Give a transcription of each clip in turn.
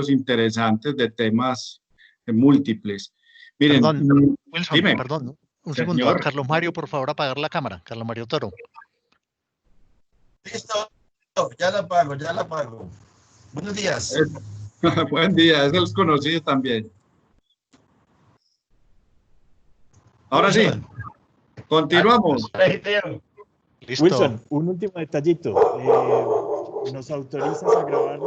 interesantes de temas múltiples. Miren, Perdón, Wilson, dime. Perdón, un Señor. segundo. Carlos Mario, por favor, apagar la cámara. Carlos Mario Toro. Listo, ya la apago. Buenos días. Buen día, es los conocidos también. Ahora sí, continuamos. Listo. Wilson, un último detallito. ¿Nos autorizas a grabar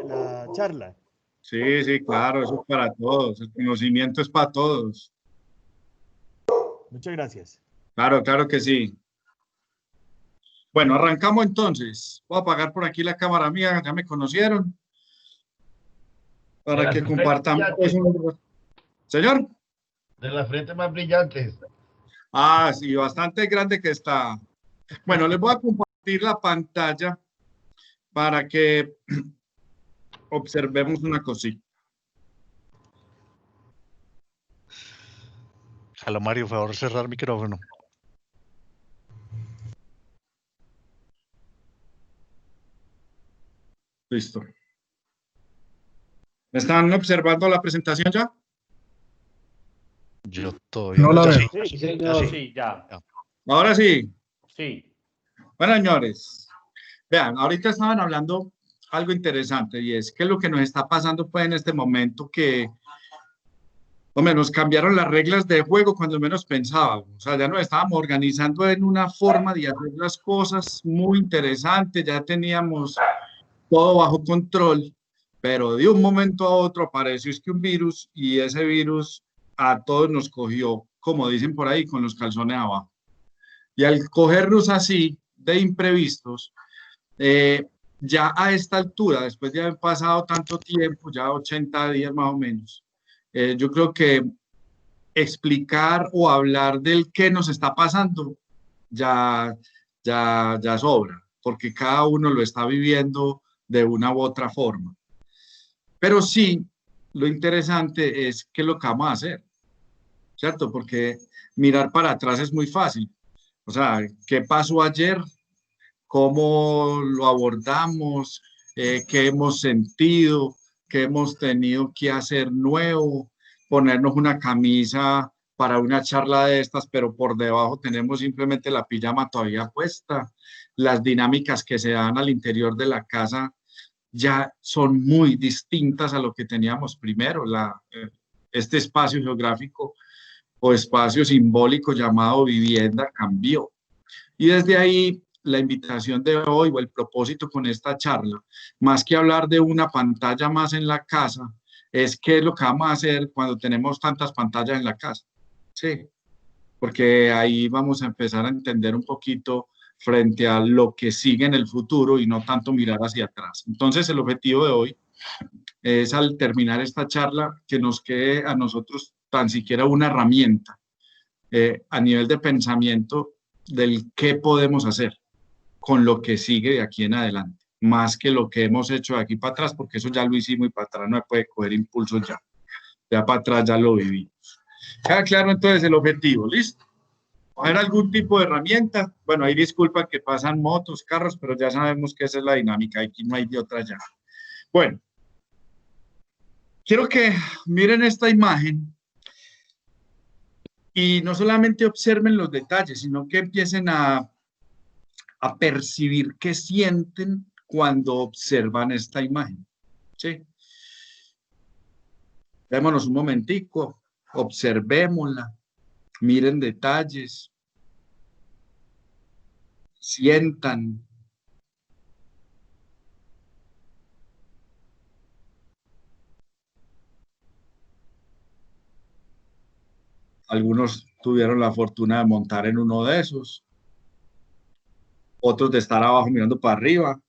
la charla? Sí, sí, claro, eso es para todos. El conocimiento es para todos. Muchas gracias. Claro, claro que sí. Bueno, arrancamos entonces. Voy a apagar por aquí la cámara mía, ya me conocieron. Para que compartamos. Señor. De las frentes más brillantes. Ah, sí, bastante grande que está. Bueno, les voy a compartir la pantalla para que observemos una cosita. Carlos Mario, por favor, cerrar micrófono. Listo. ¿Me están observando la presentación ya? Yo todavía no la veo. Sí, señor. Sí, ya. Ahora sí. Sí. Bueno, señores, vean, ahorita estaban hablando algo interesante y es que lo que nos está pasando pues en este momento que, hombre, nos cambiaron las reglas de juego cuando menos pensábamos. O sea, ya nos estábamos organizando en una forma de hacer las cosas muy interesante, ya teníamos todo bajo control, pero de un momento a otro apareció es que un virus y ese virus a todos nos cogió, como dicen por ahí, con los calzones abajo. Y al cogernos así de imprevistos, ya a esta altura, después de haber pasado tanto tiempo, ya 80 días más o menos, yo creo que explicar o hablar del qué nos está pasando ya sobra, porque cada uno lo está viviendo de una u otra forma. Pero sí, lo interesante es qué es lo que vamos a hacer, ¿cierto? Porque mirar para atrás es muy fácil. O sea, ¿qué pasó ayer? ¿Cómo lo abordamos? ¿Qué hemos sentido? ¿Qué hemos tenido que hacer nuevo? Ponernos una camisa para una charla de estas, pero por debajo tenemos simplemente la pijama todavía puesta. Las dinámicas que se dan al interior de la casa ya son muy distintas a lo que teníamos primero. Este espacio geográfico o espacio simbólico llamado vivienda cambió. Y desde ahí la invitación de hoy o el propósito con esta charla, más que hablar de una pantalla más en la casa, es qué es lo que vamos a hacer cuando tenemos tantas pantallas en la casa. Sí, porque ahí vamos a empezar a entender un poquito frente a lo que sigue en el futuro y no tanto mirar hacia atrás. Entonces, el objetivo de hoy es, al terminar esta charla, que nos quede a nosotros tan siquiera una herramienta a nivel de pensamiento del qué podemos hacer con lo que sigue de aquí en adelante, más que lo que hemos hecho de aquí para atrás, porque eso ya lo hicimos y para atrás no se puede coger impulso ya para atrás ya lo vivimos. Queda claro entonces el objetivo, ¿listo? ¿Haber algún tipo de herramienta? Bueno, ahí disculpa que pasan motos, carros, pero ya sabemos que esa es la dinámica, aquí no hay de otra ya. Bueno, quiero que miren esta imagen y no solamente observen los detalles, sino que empiecen a percibir qué sienten cuando observan esta imagen. ¿Sí? Démonos un momentico, observémosla, miren detalles, sientan. Algunos tuvieron la fortuna de montar en uno de esos, otros de estar abajo mirando para arriba.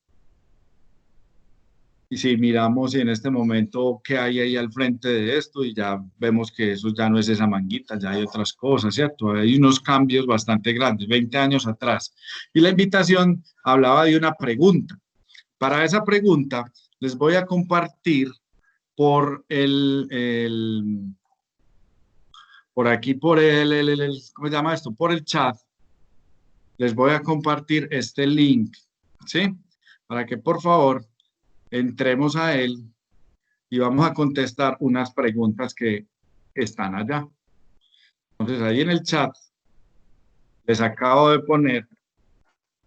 Y si miramos en este momento qué hay ahí al frente de esto, y ya vemos que eso ya no es esa manguita, ya hay otras cosas, ¿cierto? Hay unos cambios bastante grandes, 20 años atrás. Y la invitación hablaba de una pregunta. Para esa pregunta les voy a compartir por por aquí, por ¿cómo se llama esto? Por el chat, les voy a compartir este link, ¿sí? Para que por favor entremos a él y vamos a contestar unas preguntas que están allá. Entonces, ahí en el chat les acabo de poner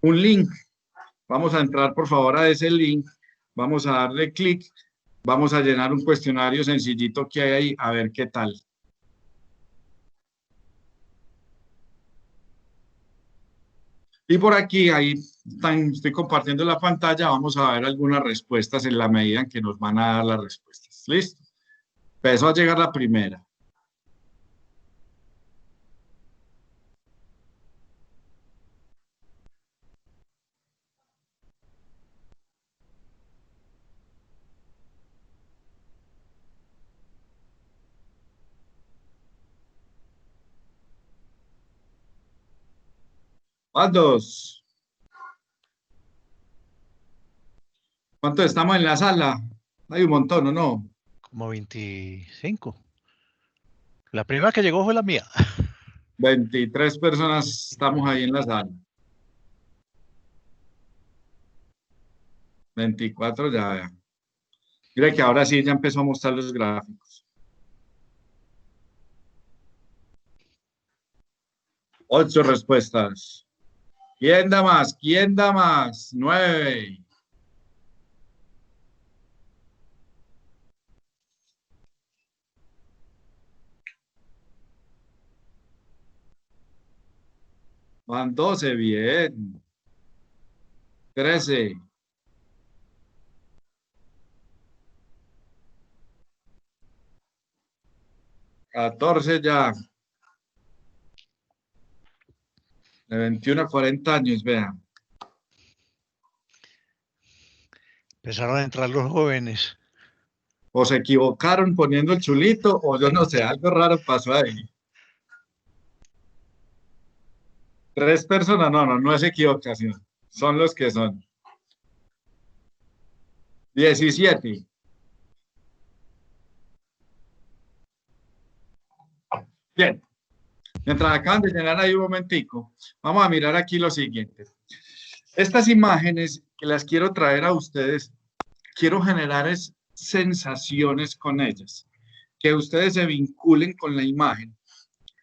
un link. Vamos a entrar, por favor, a ese link. Vamos a darle clic. Vamos a llenar un cuestionario sencillito que hay ahí, a ver qué tal. Y por aquí, ahí estoy compartiendo la pantalla, vamos a ver algunas respuestas en la medida en que nos van a dar las respuestas. ¿Listo? Empezó a llegar la primera. ¿Cuántos? ¿Cuántos estamos en la sala? Hay un montón, ¿o no? Como 25. La primera que llegó fue la mía. 23 personas estamos ahí en la sala. 24 ya. Mire que ahora sí ya empezó a mostrar los gráficos. 8 respuestas. ¿Quién da más? ¿Quién da más? 9. Van 12, bien. 13. 14 ya. De 21 a 40 años, vean. Empezaron a entrar los jóvenes. O se equivocaron poniendo el chulito, o yo no sé, algo raro pasó ahí. 3 personas, no es equivocación. Son los que son. 17. Bien. Mientras acaban de llenar ahí un momentico, vamos a mirar aquí lo siguiente. Estas imágenes que las quiero traer a ustedes, quiero generar sensaciones con ellas, que ustedes se vinculen con la imagen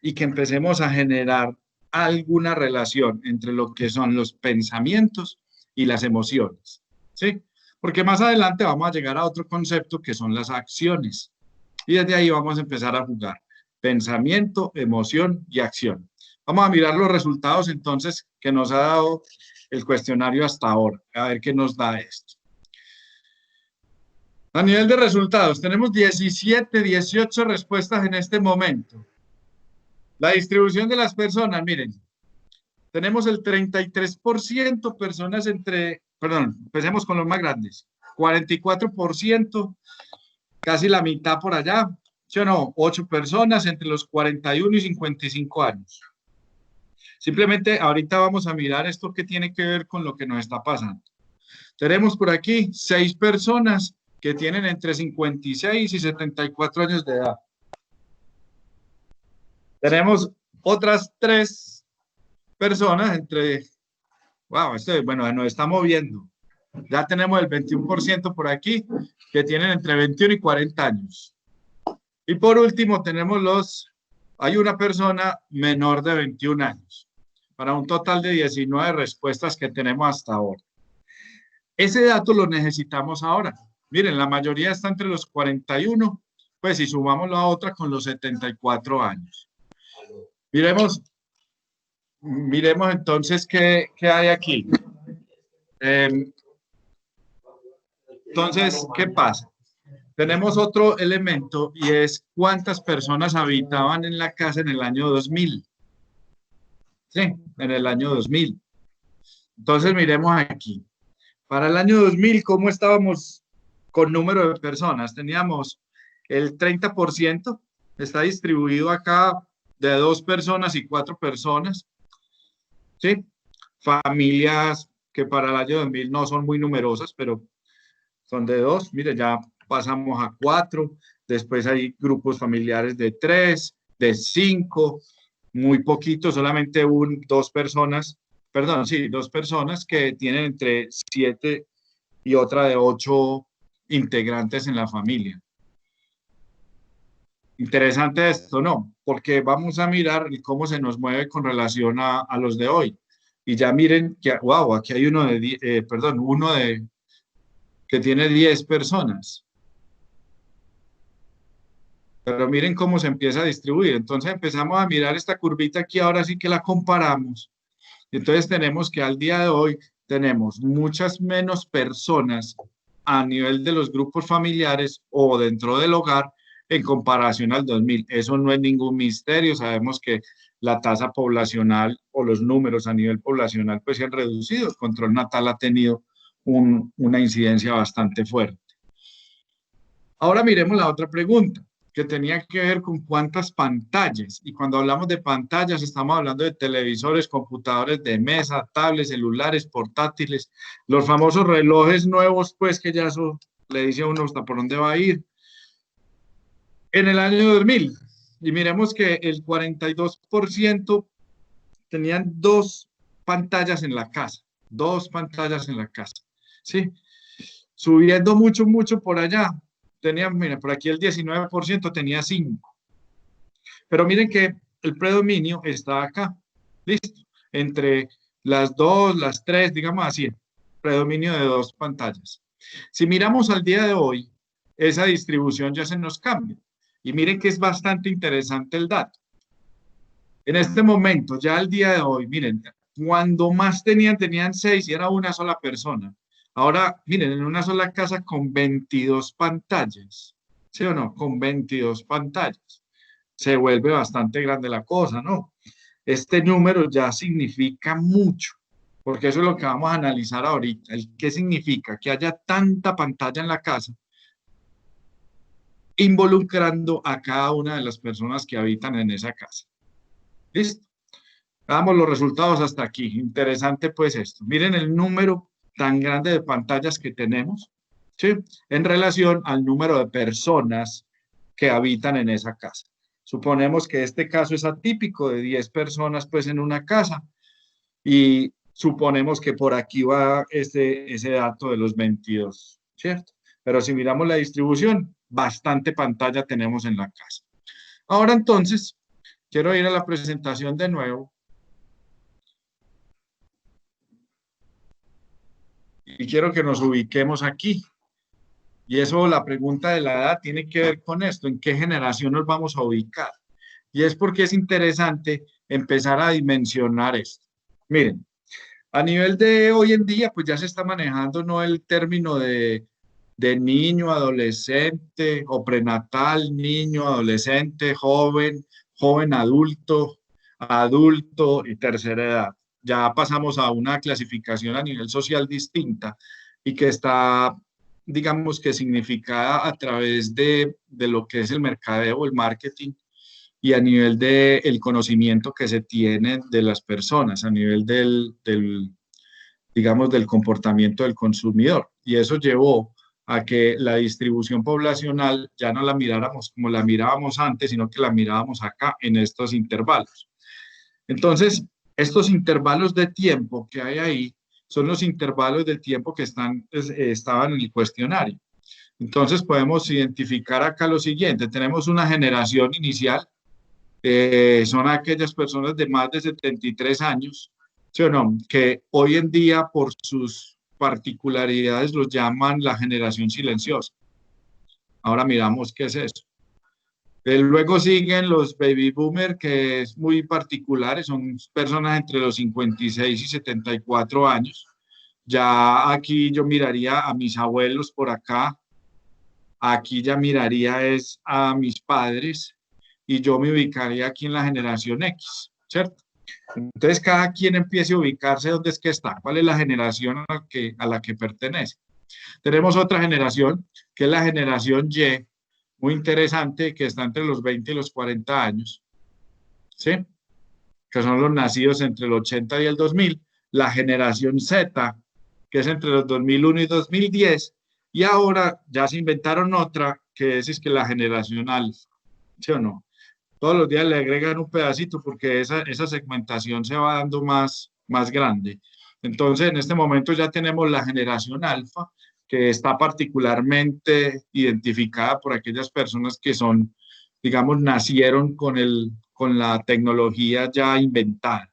y que empecemos a generar alguna relación entre lo que son los pensamientos y las emociones, ¿sí? Porque más adelante vamos a llegar a otro concepto que son las acciones y desde ahí vamos a empezar a jugar pensamiento, emoción y acción. Vamos a mirar los resultados entonces que nos ha dado el cuestionario hasta ahora, a ver qué nos da esto. A nivel de resultados, tenemos 17, 18 respuestas en este momento. La distribución de las personas, miren, tenemos el 33% personas empecemos con los más grandes, 44%, casi la mitad por allá, ¿sí o no? 8 personas entre los 41 y 55 años. Simplemente ahorita vamos a mirar esto que tiene que ver con lo que nos está pasando. Tenemos por aquí 6 personas que tienen entre 56 y 74 años de edad. Tenemos otras 3 personas bueno, nos está moviendo. Ya tenemos el 21% por aquí que tienen entre 21 y 40 años. Y por último hay una persona menor de 21 años, para un total de 19 respuestas que tenemos hasta ahora. Ese dato lo necesitamos ahora. Miren, la mayoría está entre los 41, pues si sumamos la otra con los 74 años. Miremos entonces qué hay aquí. Entonces, ¿qué pasa? Tenemos otro elemento y es cuántas personas habitaban en la casa en el año 2000. Sí, en el año 2000. Entonces, miremos aquí. Para el año 2000, ¿cómo estábamos con número de personas? Teníamos el 30%, está distribuido acá de 2 personas y 4 personas. ¿Sí? Familias que para el año 2000 no son muy numerosas, pero son de 2. Mire, ya pasamos a 4. Después hay grupos familiares de 3, de 5, muy poquitos, solamente 2 personas, perdón, sí, 2 personas que tienen entre 7 y otra de 8 integrantes en la familia. Interesante esto, ¿no? Porque vamos a mirar cómo se nos mueve con relación a los de hoy. Y ya miren que, wow, aquí hay uno de, perdón, uno de que tiene 10 personas. Pero miren cómo se empieza a distribuir. Entonces empezamos a mirar esta curvita aquí, ahora sí que la comparamos. Entonces tenemos que al día de hoy tenemos muchas menos personas a nivel de los grupos familiares o dentro del hogar en comparación al 2000. Eso no es ningún misterio. Sabemos que la tasa poblacional o los números a nivel poblacional pues se han reducido. El control natal ha tenido una incidencia bastante fuerte. Ahora miremos la otra pregunta, que tenía que ver con cuántas pantallas. Y cuando hablamos de pantallas, estamos hablando de televisores, computadores de mesa, tablets, celulares, portátiles, los famosos relojes nuevos, pues que ya eso le dice a uno hasta por dónde va a ir. En el año 2000, y miremos que el 42% tenían 2 pantallas en la casa, 2 pantallas en la casa, ¿sí? Subiendo mucho, mucho por allá, tenían, miren, por aquí el 19% tenía 5. Pero miren que el predominio está acá, listo, entre las 2, las 3, digamos así, predominio de 2 pantallas. Si miramos al día de hoy, esa distribución ya se nos cambia. Y miren que es bastante interesante el dato. En este momento, ya al día de hoy, miren, cuando más tenían 6 y era una sola persona. Ahora, miren, en una sola casa con 22 pantallas, ¿sí o no? Con 22 pantallas. Se vuelve bastante grande la cosa, ¿no? Este número ya significa mucho, porque eso es lo que vamos a analizar ahorita. ¿Qué significa? Que haya tanta pantalla en la casa, involucrando a cada una de las personas que habitan en esa casa. ¿Listo? Veamos los resultados hasta aquí. Interesante pues esto. Miren el número tan grande de pantallas que tenemos, ¿sí? En relación al número de personas que habitan en esa casa. Suponemos que este caso es atípico de 10 personas pues en una casa y suponemos que por aquí va ese dato de los 22, ¿cierto? Pero si miramos la distribución, bastante pantalla tenemos en la casa. Ahora entonces, quiero ir a la presentación de nuevo. Y quiero que nos ubiquemos aquí. Y eso, la pregunta de la edad tiene que ver con esto, ¿en qué generación nos vamos a ubicar? Y es porque es interesante empezar a dimensionar esto. Miren, a nivel de hoy en día, pues ya se está manejando no el término de niño, adolescente o prenatal, niño, adolescente, joven, joven adulto, adulto y tercera edad. Ya pasamos a una clasificación a nivel social distinta y que está, digamos que significada a través de lo que es el mercadeo, el marketing y a nivel del conocimiento que se tiene de las personas, a nivel digamos, del comportamiento del consumidor. Y eso llevó a que la distribución poblacional ya no la miráramos como la mirábamos antes, sino que la mirábamos acá en estos intervalos. Entonces, estos intervalos de tiempo que hay ahí son los intervalos de tiempo que estaban en el cuestionario. Entonces, podemos identificar acá lo siguiente. Tenemos una generación inicial, son aquellas personas de más de 73 años, ¿sí o no? Que hoy en día, por sus particularidades, los llaman la generación silenciosa. Ahora miramos qué es eso. Luego siguen los baby boomer, que es muy particulares, son personas entre los 56 y 74 años. Ya aquí yo miraría a mis abuelos por acá, aquí ya miraría es a mis padres y yo me ubicaría aquí en la generación X, ¿cierto? Entonces cada quien empiece a ubicarse dónde es que está, cuál es la generación a la que pertenece. Tenemos otra generación, que es la generación Y, muy interesante, que está entre los 20 y los 40 años, ¿sí? Que son los nacidos entre el 80 y el 2000, la generación Z, que es entre los 2001 y 2010, y ahora ya se inventaron otra, que es que la generación alfa, ¿sí o no? Todos los días le agregan un pedacito porque esa segmentación se va dando más grande. Entonces, en este momento ya tenemos la generación alfa, que está particularmente identificada por aquellas personas que son digamos, nacieron con la tecnología ya inventada,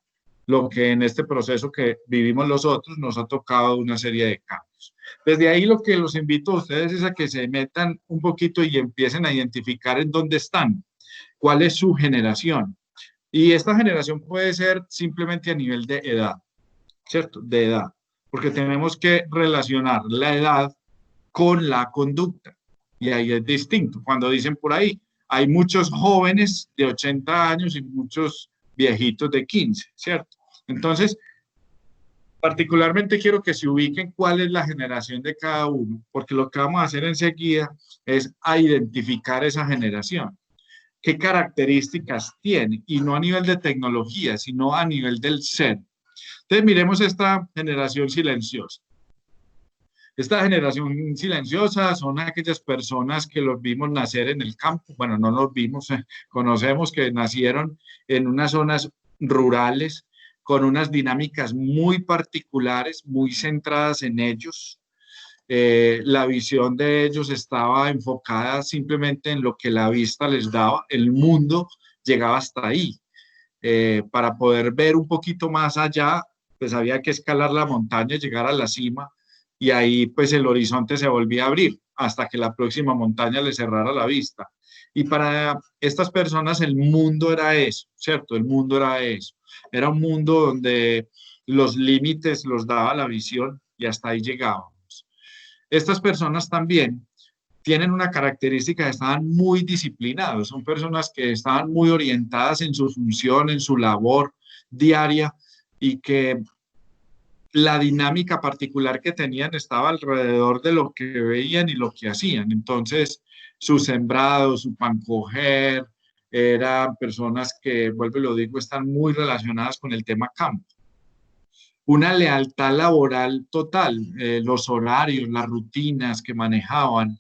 lo que en este proceso que vivimos los otros nos ha tocado una serie de cambios. Desde ahí lo que los invito a ustedes es a que se metan un poquito y empiecen a identificar en dónde están, cuál es su generación. Y esta generación puede ser simplemente a nivel de edad, ¿cierto? De edad, porque tenemos que relacionar la edad con la conducta. Y ahí es distinto. Cuando dicen por ahí, hay muchos jóvenes de 80 años y muchos viejitos de 15, ¿cierto? Entonces, particularmente quiero que se ubiquen cuál es la generación de cada uno, porque lo que vamos a hacer enseguida es a identificar esa generación. ¿Qué características tiene? Y no a nivel de tecnología, sino a nivel del ser. Entonces, miremos esta generación silenciosa. Esta generación silenciosa son aquellas personas que los vimos nacer en el campo. Bueno, no los vimos, conocemos que nacieron en unas zonas rurales con unas dinámicas muy particulares, muy centradas en ellos. La visión de ellos estaba enfocada simplemente en lo que la vista les daba. El mundo llegaba hasta ahí. Para poder ver un poquito más allá, pues había que escalar la montaña, llegar a la cima, y ahí pues el horizonte se volvía a abrir hasta que la próxima montaña le cerrara la vista. Y para estas personas el mundo era eso, ¿cierto? El mundo era eso. Era un mundo donde los límites los daba la visión y hasta ahí llegábamos. Estas personas también tienen una característica, estaban muy disciplinados, son personas que estaban muy orientadas en su función, en su labor diaria, y que la dinámica particular que tenían estaba alrededor de lo que veían y lo que hacían. Entonces, su sembrado, su pancoger, eran personas que, vuelvo y lo digo, están muy relacionadas con el tema campo. Una lealtad laboral total, los horarios, las rutinas que manejaban,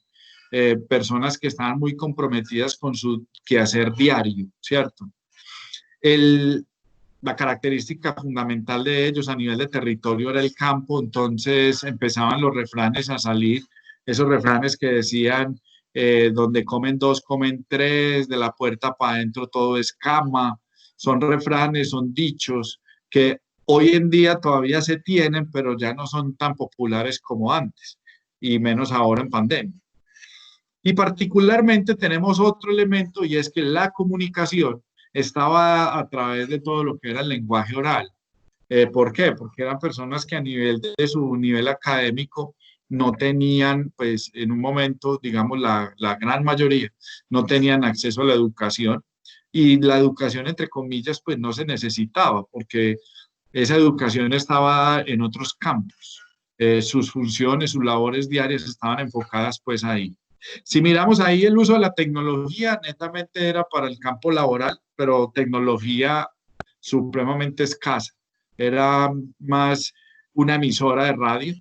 personas que estaban muy comprometidas con su quehacer diario, ¿cierto? La característica fundamental de ellos a nivel de territorio era el campo, entonces empezaban los refranes a salir, esos refranes que decían, donde comen dos, comen tres, de la puerta para adentro todo es cama, son refranes, son dichos que hoy en día todavía se tienen, pero ya no son tan populares como antes, y menos ahora en pandemia. Y particularmente tenemos otro elemento, y es que la comunicación estaba a través de todo lo que era el lenguaje oral. ¿Por qué? Porque eran personas que a nivel de su nivel académico no tenían, pues en un momento, digamos, la gran mayoría, no tenían acceso a la educación, y la educación, entre comillas, pues no se necesitaba, porque esa educación estaba en otros campos. Sus funciones, sus labores diarias estaban enfocadas pues ahí. Si miramos ahí, el uso de la tecnología netamente era para el campo laboral, pero tecnología supremamente escasa. Era más una emisora de radio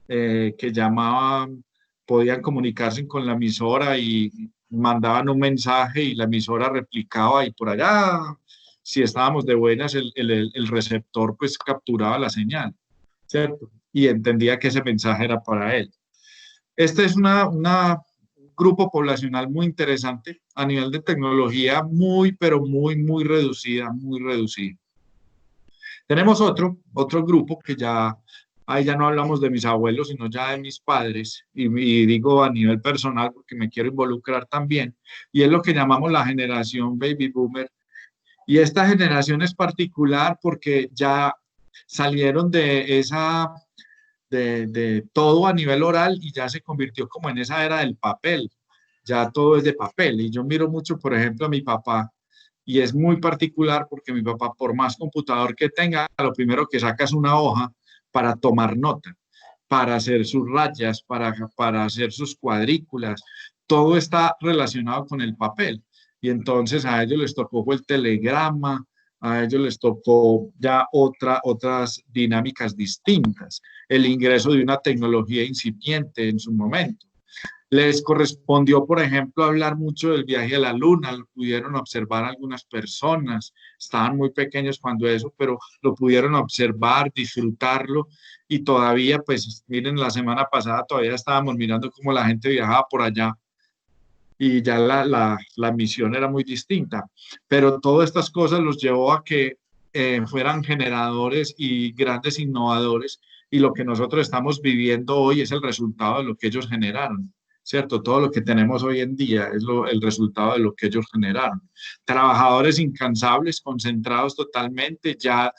que llamaban, podían comunicarse con la emisora y mandaban un mensaje y la emisora replicaba, y por allá, si estábamos de buenas, el receptor pues capturaba la señal, ¿cierto? Y entendía que ese mensaje era para él. Este es una grupo poblacional muy interesante a nivel de tecnología, muy, pero muy, muy reducida, muy reducida. Tenemos otro grupo que ya, ahí ya no hablamos de mis abuelos, sino ya de mis padres, y digo a nivel personal porque me quiero involucrar también, y es lo que llamamos la generación baby boomer. Y esta generación es particular porque ya salieron de esa de todo a nivel oral y ya se convirtió como en esa era del papel, ya todo es de papel. Y yo miro mucho, por ejemplo, a mi papá, y es muy particular porque mi papá, por más computador que tenga, lo primero que saca es una hoja para tomar nota, para hacer sus rayas, para hacer sus cuadrículas, todo está relacionado con el papel. Y entonces a ellos les tocó fue el telegrama, a ellos les tocó ya otras dinámicas distintas, el ingreso de una tecnología incipiente en su momento. Les correspondió, por ejemplo, hablar mucho del viaje a la luna, lo pudieron observar algunas personas, estaban muy pequeños cuando eso, pero lo pudieron observar, disfrutarlo, y todavía, pues, miren, la semana pasada todavía estábamos mirando cómo la gente viajaba por allá y ya la misión era muy distinta. Pero todas estas cosas los llevó a que fueran generadores y grandes innovadores, y lo que nosotros estamos viviendo hoy es el resultado de lo que ellos generaron, ¿cierto? Todo lo que tenemos hoy en día es el resultado de lo que ellos generaron. Trabajadores incansables, concentrados totalmente, ya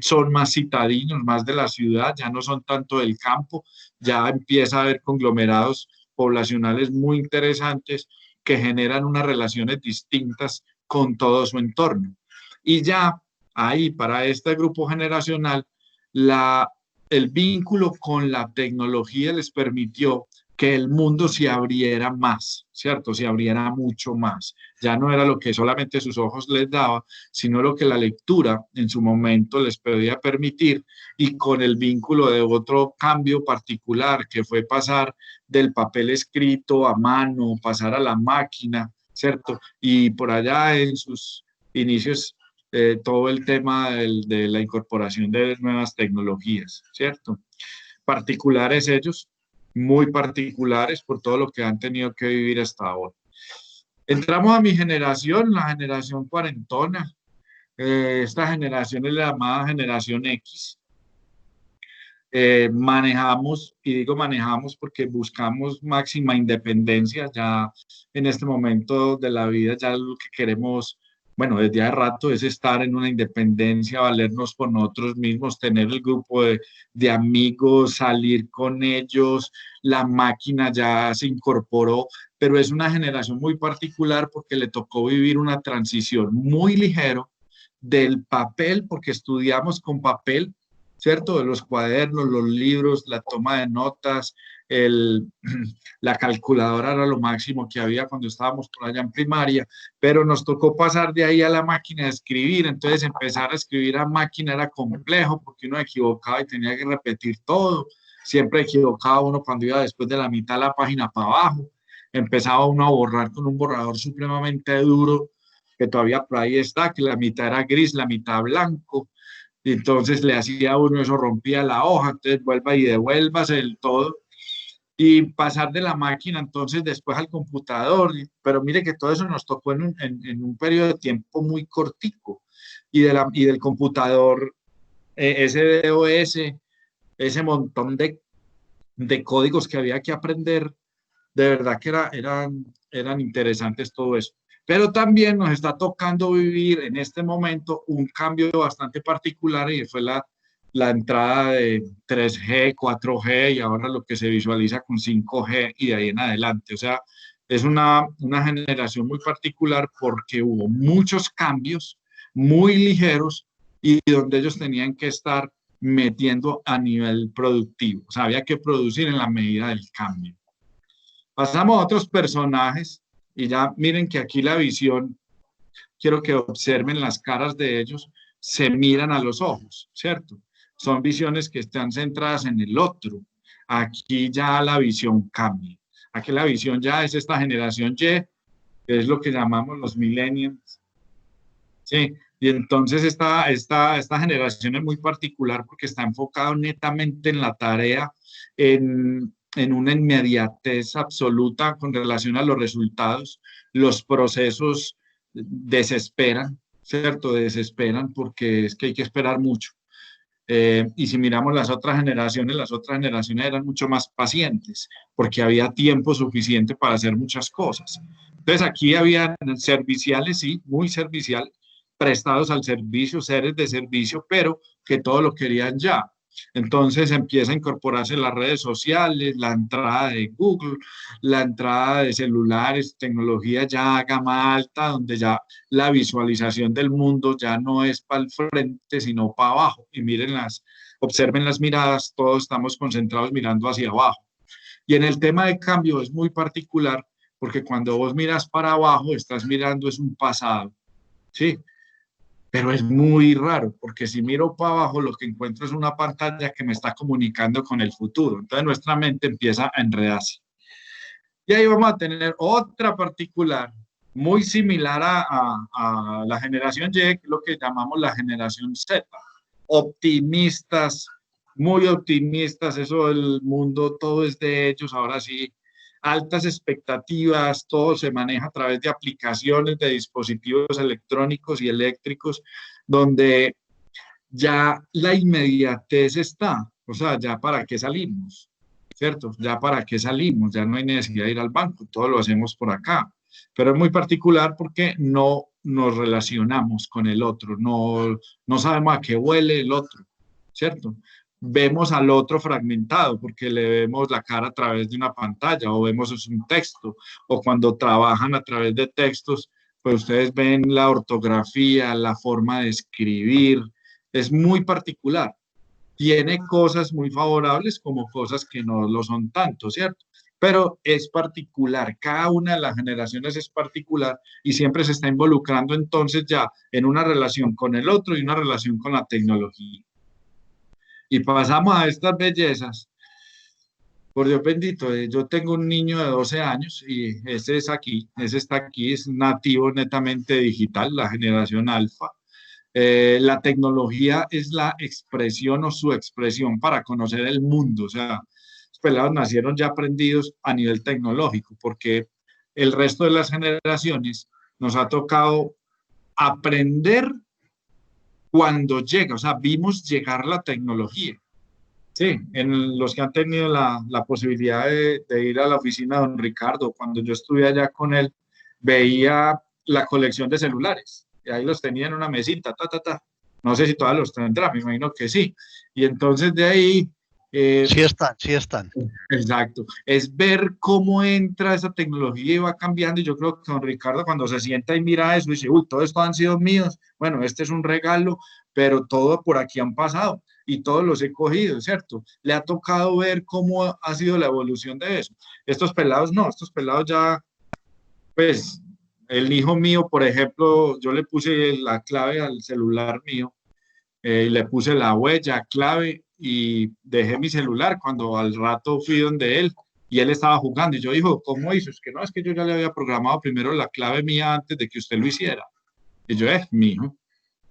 son más citadinos, más de la ciudad, ya no son tanto del campo, ya empieza a haber conglomerados poblacionales muy interesantes que generan unas relaciones distintas con todo su entorno. Y ya ahí, para este grupo generacional, el vínculo con la tecnología les permitió que el mundo se abriera más, ¿cierto? Se abriera mucho más. Ya no era lo que solamente sus ojos les daba, sino lo que la lectura en su momento les podía permitir, y con el vínculo de otro cambio particular que fue pasar del papel escrito a mano, pasar a la máquina, ¿cierto? Y por allá en sus inicios, todo el tema de la incorporación de nuevas tecnologías, ¿cierto? Particulares ellos, muy particulares por todo lo que han tenido que vivir hasta ahora. Entramos a mi generación, la generación cuarentona. Esta generación es la llamada generación X. Manejamos, y digo manejamos porque buscamos máxima independencia. Ya en este momento de la vida, ya lo que queremos, bueno, desde hace rato, es estar en una independencia, valernos por nosotros mismos, tener el grupo de amigos, salir con ellos. La máquina ya se incorporó, pero es una generación muy particular porque le tocó vivir una transición muy ligero del papel, porque estudiamos con papel, ¿cierto? De los cuadernos, los libros, la toma de notas, la calculadora era lo máximo que había cuando estábamos por allá en primaria, pero nos tocó pasar de ahí a la máquina de escribir. Entonces empezar a escribir a máquina era complejo porque uno equivocaba y tenía que repetir todo. Siempre equivocaba uno cuando iba después de la mitad de la página para abajo. Empezaba uno a borrar con un borrador supremamente duro, que todavía por ahí está, que la mitad era gris, la mitad blanco. Y entonces le hacía a uno eso, rompía la hoja, entonces vuelva y devuélvase el todo. Y pasar de la máquina entonces después al computador. Pero mire que todo eso nos tocó en un periodo de tiempo muy cortico. Y del computador, ese DOS, ese montón de códigos que había que aprender, de verdad que eran interesantes todo eso. Pero también nos está tocando vivir en este momento un cambio bastante particular, y fue la entrada de 3G, 4G y ahora lo que se visualiza con 5G y de ahí en adelante. O sea, es una generación muy particular porque hubo muchos cambios muy ligeros y donde ellos tenían que estar metiendo a nivel productivo. O sea, había que producir en la medida del cambio. Pasamos a otros personajes y ya miren que aquí la visión, quiero que observen las caras de ellos, se miran a los ojos, ¿cierto? Son visiones que están centradas en el otro. Aquí ya la visión cambia. Aquí la visión ya es esta generación Y, que es lo que llamamos los millennials. Sí, y entonces esta generación es muy particular porque está enfocada netamente en la tarea, en una inmediatez absoluta con relación a los resultados. Los procesos desesperan, ¿cierto? Desesperan porque es que hay que esperar mucho. Y si miramos las otras generaciones eran mucho más pacientes porque había tiempo suficiente para hacer muchas cosas. Entonces aquí había serviciales, sí, muy serviciales, prestados al servicio, seres de servicio, pero que todo lo querían ya. Entonces empieza a incorporarse las redes sociales, la entrada de Google, la entrada de celulares, tecnología ya a gama alta, donde ya la visualización del mundo ya no es para el frente, sino para abajo. Y miren observen las miradas, todos estamos concentrados mirando hacia abajo. Y en el tema de cambio es muy particular, porque cuando vos miras para abajo, estás mirando es un pasado, ¿sí? Pero es muy raro, porque si miro para abajo, lo que encuentro es una pantalla que me está comunicando con el futuro. Entonces nuestra mente empieza a enredarse. Y ahí vamos a tener otra particular, muy similar a la generación Y, lo que llamamos la generación Z. Optimistas, muy optimistas, eso del mundo, todo es de ellos, ahora sí, altas expectativas, todo se maneja a través de aplicaciones, de dispositivos electrónicos y eléctricos, donde ya la inmediatez está, o sea, ya para qué salimos, ¿cierto? Ya para qué salimos, ya no hay necesidad de ir al banco, todo lo hacemos por acá, pero es muy particular porque no nos relacionamos con el otro, no sabemos a qué huele el otro, ¿cierto? Vemos al otro fragmentado porque le vemos la cara a través de una pantalla o vemos un texto o cuando trabajan a través de textos, pues ustedes ven la ortografía, la forma de escribir, es muy particular. Tiene cosas muy favorables como cosas que no lo son tanto, ¿cierto? Pero es particular, cada una de las generaciones es particular y siempre se está involucrando entonces ya en una relación con el otro y una relación con la tecnología. Y pasamos a estas bellezas. Por Dios bendito, yo tengo un niño de 12 años y ese es aquí, ese está aquí, es nativo netamente digital, la generación alfa. La tecnología es la expresión o su expresión para conocer el mundo. O sea, los pelados nacieron ya aprendidos a nivel tecnológico, porque el resto de las generaciones nos ha tocado aprender cuando llega. O sea, vimos llegar la tecnología. Sí, en los que han tenido la posibilidad de ir a la oficina de don Ricardo, cuando yo estuve allá con él, veía la colección de celulares. Y ahí los tenía en una mesita, No sé si todavía los tendrá, me imagino que sí. Y entonces de ahí... sí están, sí están. Exacto. Es ver cómo entra esa tecnología y va cambiando. Y yo creo que don Ricardo cuando se sienta y mira eso y dice, uy, todo esto han sido míos. Bueno, este es un regalo, pero todo por aquí han pasado y todos los he cogido, ¿cierto? Le ha tocado ver cómo ha sido la evolución de eso. Estos pelados no, estos pelados ya, pues... El hijo mío, por ejemplo, yo le puse la clave al celular mío, le puse la huella, clave y dejé mi celular cuando al rato fui donde él y él estaba jugando. Y yo dijo, ¿cómo hizo? Es que no, es que yo ya le había programado primero la clave mía antes de que usted lo hiciera. Y yo, mi hijo.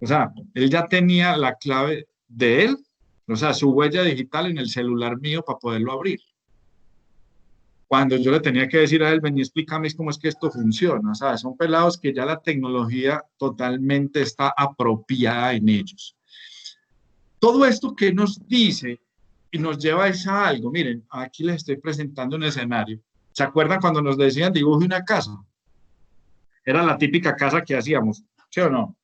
O sea, él ya tenía la clave de él, o sea, su huella digital en el celular mío para poderlo abrir. Cuando yo le tenía que decir a él, vení, explícame cómo es que esto funciona. O sea, son pelados que ya la tecnología totalmente está apropiada en ellos. Todo esto que nos dice y nos lleva a algo, miren, aquí les estoy presentando un escenario. ¿Se acuerdan cuando nos decían dibuje una casa? Era la típica casa que hacíamos, ¿sí o no?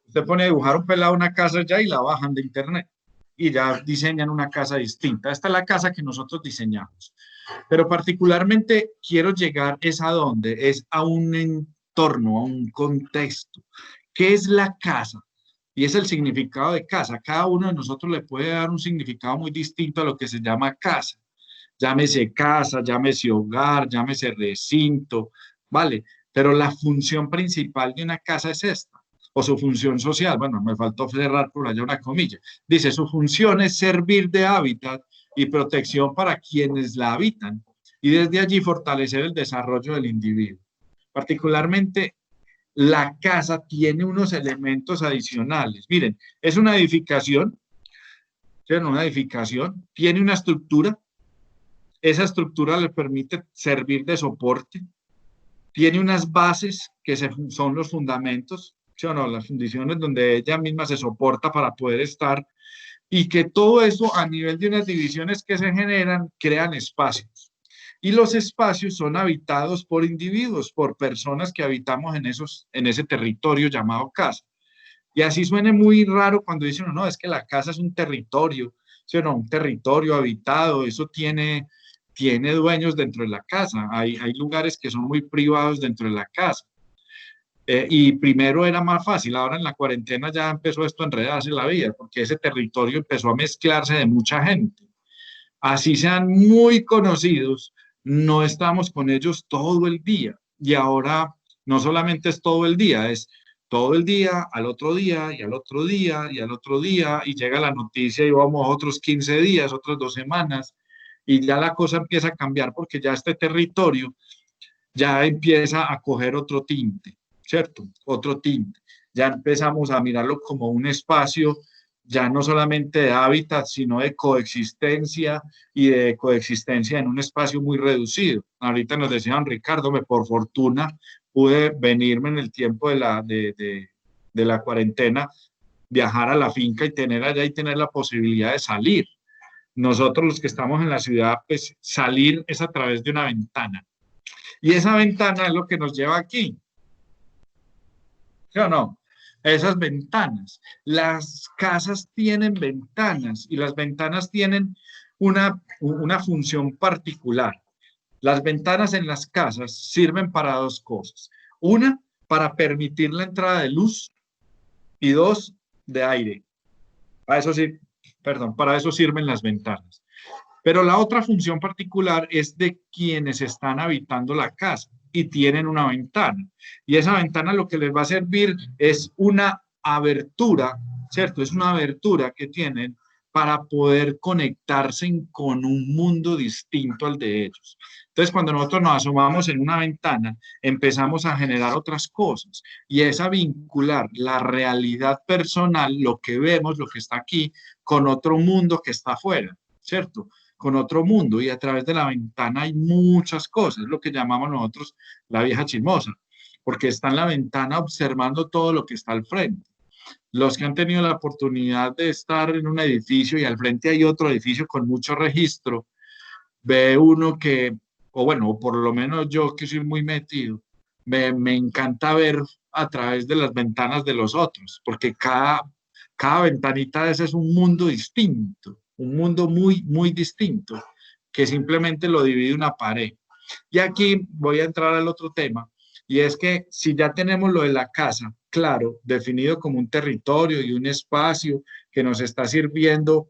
Usted pone a dibujar un pelado una casa ya y la bajan de internet y ya diseñan una casa distinta. Esta es la casa que nosotros diseñamos. Pero particularmente quiero llegar es a dónde, es a un entorno, a un contexto. ¿Qué es la casa? Y es el significado de casa. Cada uno de nosotros le puede dar un significado muy distinto a lo que se llama casa. Llámese casa, llámese hogar, llámese recinto, ¿vale? Pero la función principal de una casa es esta, o su función social. Bueno, me faltó cerrar por allá una comilla. Dice, su función es servir de hábitat y protección para quienes la habitan y desde allí fortalecer el desarrollo del individuo. Particularmente, la casa tiene unos elementos adicionales. Miren, es una edificación, tiene una estructura, esa estructura le permite servir de soporte, tiene unas bases que son los fundamentos, ¿sí o no? Las fundiciones donde ella misma se soporta para poder estar, y que todo eso a nivel de unas divisiones que se generan crean espacios. Y los espacios son habitados por individuos, por personas que habitamos en ese territorio llamado casa. Y así suene muy raro cuando dicen, no, es que la casa es un territorio, ¿sí o no? Un territorio habitado, eso tiene dueños dentro de la casa. Hay lugares que son muy privados dentro de la casa. Y primero era más fácil, ahora en la cuarentena ya empezó esto a enredarse la vida, porque ese territorio empezó a mezclarse de mucha gente. Así sean muy conocidos, no estamos con ellos todo el día. Y ahora no solamente es todo el día, es todo el día, al otro día, y al otro día, y al otro día, y llega la noticia y vamos otros 15 días, otras 2 semanas, y ya la cosa empieza a cambiar porque ya este territorio ya empieza a coger otro tinte, ¿cierto? Otro tinte. Ya empezamos a mirarlo como un espacio ya no solamente de hábitat, sino de coexistencia y de coexistencia en un espacio muy reducido. Ahorita nos decían, Ricardo, por fortuna pude venirme en el tiempo de la cuarentena, viajar a la finca y tener allá y tener la posibilidad de salir. Nosotros los que estamos en la ciudad, pues salir es a través de una ventana. Y esa ventana es lo que nos lleva aquí. ¿Sí o no? Esas ventanas. Las casas tienen ventanas y las ventanas tienen una función particular. Las ventanas en las casas sirven para dos cosas. Una, para permitir la entrada de luz y dos, de aire. Para eso sí, perdón, para eso sirven las ventanas. Pero la otra función particular es de quienes están habitando la casa y tienen una ventana. Y esa ventana lo que les va a servir es una abertura, ¿cierto? Es una abertura que tienen para poder conectarse con un mundo distinto al de ellos. Entonces, cuando nosotros nos asomamos en una ventana, empezamos a generar otras cosas y es a vincular la realidad personal, lo que vemos, lo que está aquí, con otro mundo que está afuera, ¿cierto? Con otro mundo y a través de la ventana hay muchas cosas, lo que llamamos nosotros la vieja chismosa, porque está en la ventana observando todo lo que está al frente. Los que han tenido la oportunidad de estar en un edificio y al frente hay otro edificio con mucho registro, ve uno que, o bueno, por lo menos yo que soy muy metido, me encanta ver a través de las ventanas de los otros, porque cada ventanita de ese es un mundo distinto, un mundo muy, muy distinto, que simplemente lo divide una pared. Y aquí voy a entrar al otro tema, y es que si ya tenemos lo de la casa, claro, definido como un territorio y un espacio que nos está sirviendo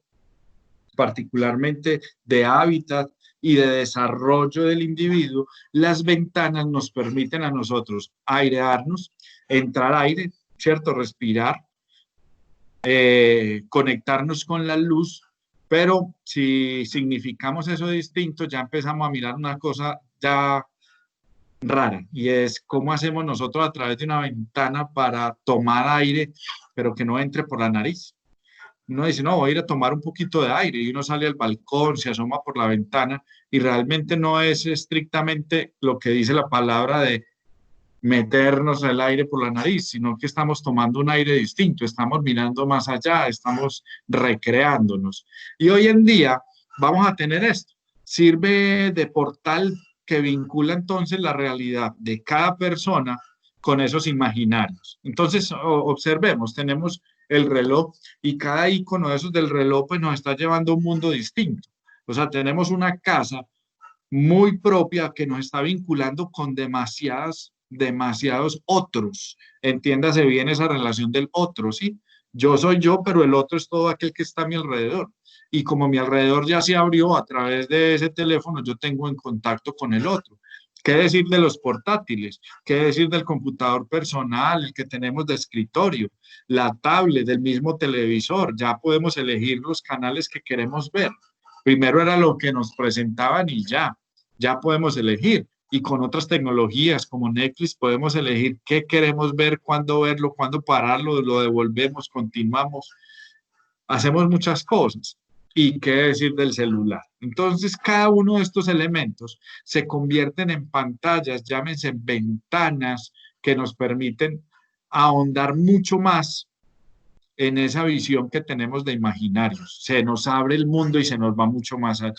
particularmente de hábitat y de desarrollo del individuo, las ventanas nos permiten a nosotros airearnos, entrar aire, ¿cierto? Respirar, conectarnos con la luz, pero si significamos eso distinto, ya empezamos a mirar una cosa ya rara, y es cómo hacemos nosotros a través de una ventana para tomar aire, pero que no entre por la nariz. Uno dice, no, voy a ir a tomar un poquito de aire, y uno sale al balcón, se asoma por la ventana, y realmente no es estrictamente lo que dice la palabra de meternos el aire por la nariz, sino que estamos tomando un aire distinto, estamos mirando más allá, estamos recreándonos. Y hoy en día vamos a tener esto. Sirve de portal que vincula entonces la realidad de cada persona con esos imaginarios. Entonces, observemos, tenemos el reloj y cada icono de esos del reloj pues nos está llevando a un mundo distinto. O sea, tenemos una casa muy propia que nos está vinculando con demasiados otros. Entiéndase bien esa relación del otro, ¿sí? Yo soy yo, pero el otro es todo aquel que está a mi alrededor. Y como mi alrededor ya se abrió a través de ese teléfono, yo tengo en contacto con el otro. ¿Qué decir de los portátiles? ¿Qué decir del computador personal, el que tenemos de escritorio, la tablet, del mismo televisor? Ya podemos elegir los canales que queremos ver. Primero era lo que nos presentaban y ya podemos elegir. Y con otras tecnologías como Netflix podemos elegir qué queremos ver, cuándo verlo, cuándo pararlo, lo devolvemos, continuamos. Hacemos muchas cosas. ¿Y qué decir del celular? Entonces, cada uno de estos elementos se convierten en pantallas, llámense ventanas, que nos permiten ahondar mucho más en esa visión que tenemos de imaginarios. Se nos abre el mundo y se nos va mucho más allá.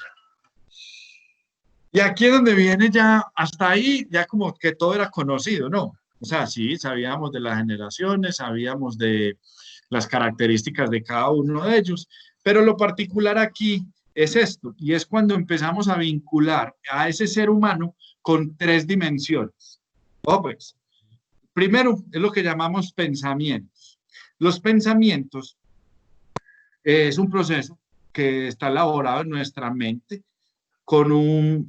Y aquí es donde viene ya, hasta ahí, ya como que todo era conocido, ¿no? O sea, sí, sabíamos de las generaciones, sabíamos de las características de cada uno de ellos, pero lo particular aquí es esto, y es cuando empezamos a vincular a ese ser humano con tres dimensiones. Oh, pues, primero es lo que llamamos pensamientos. Los pensamientos es un proceso que está elaborado en nuestra mente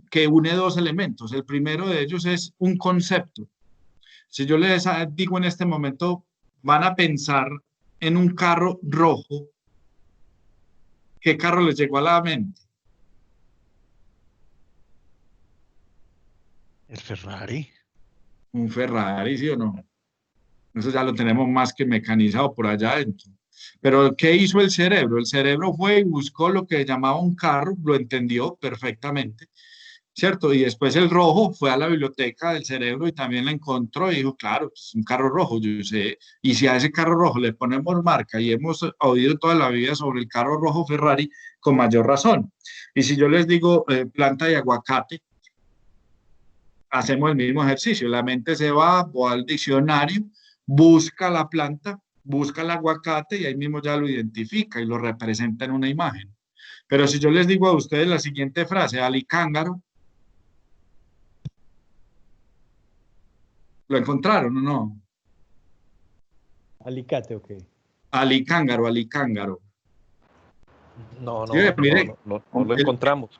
que une dos elementos. El primero de ellos es un concepto. Si yo les digo en este momento, van a pensar en un carro rojo, ¿qué carro les llegó a la mente? El Ferrari. Un Ferrari, ¿sí o no? Eso ya lo tenemos más que mecanizado por allá adentro. Pero ¿qué hizo el cerebro? El cerebro fue y buscó lo que llamaba un carro, lo entendió perfectamente, ¿cierto? Y después el rojo fue a la biblioteca del cerebro y también la encontró y dijo, claro, es un carro rojo, yo sé. Y si a ese carro rojo le ponemos marca y hemos oído toda la vida sobre el carro rojo Ferrari, con mayor razón. Y si yo les digo planta de aguacate, hacemos el mismo ejercicio. La mente se va al diccionario, busca la planta, busca el aguacate y ahí mismo ya lo identifica y lo representa en una imagen. Pero si yo les digo a ustedes la siguiente frase, alicángaro, ¿lo encontraron o no? Alicate, ok. Alicángaro, alicángaro. No, Sí, no, mire, no lo encontramos.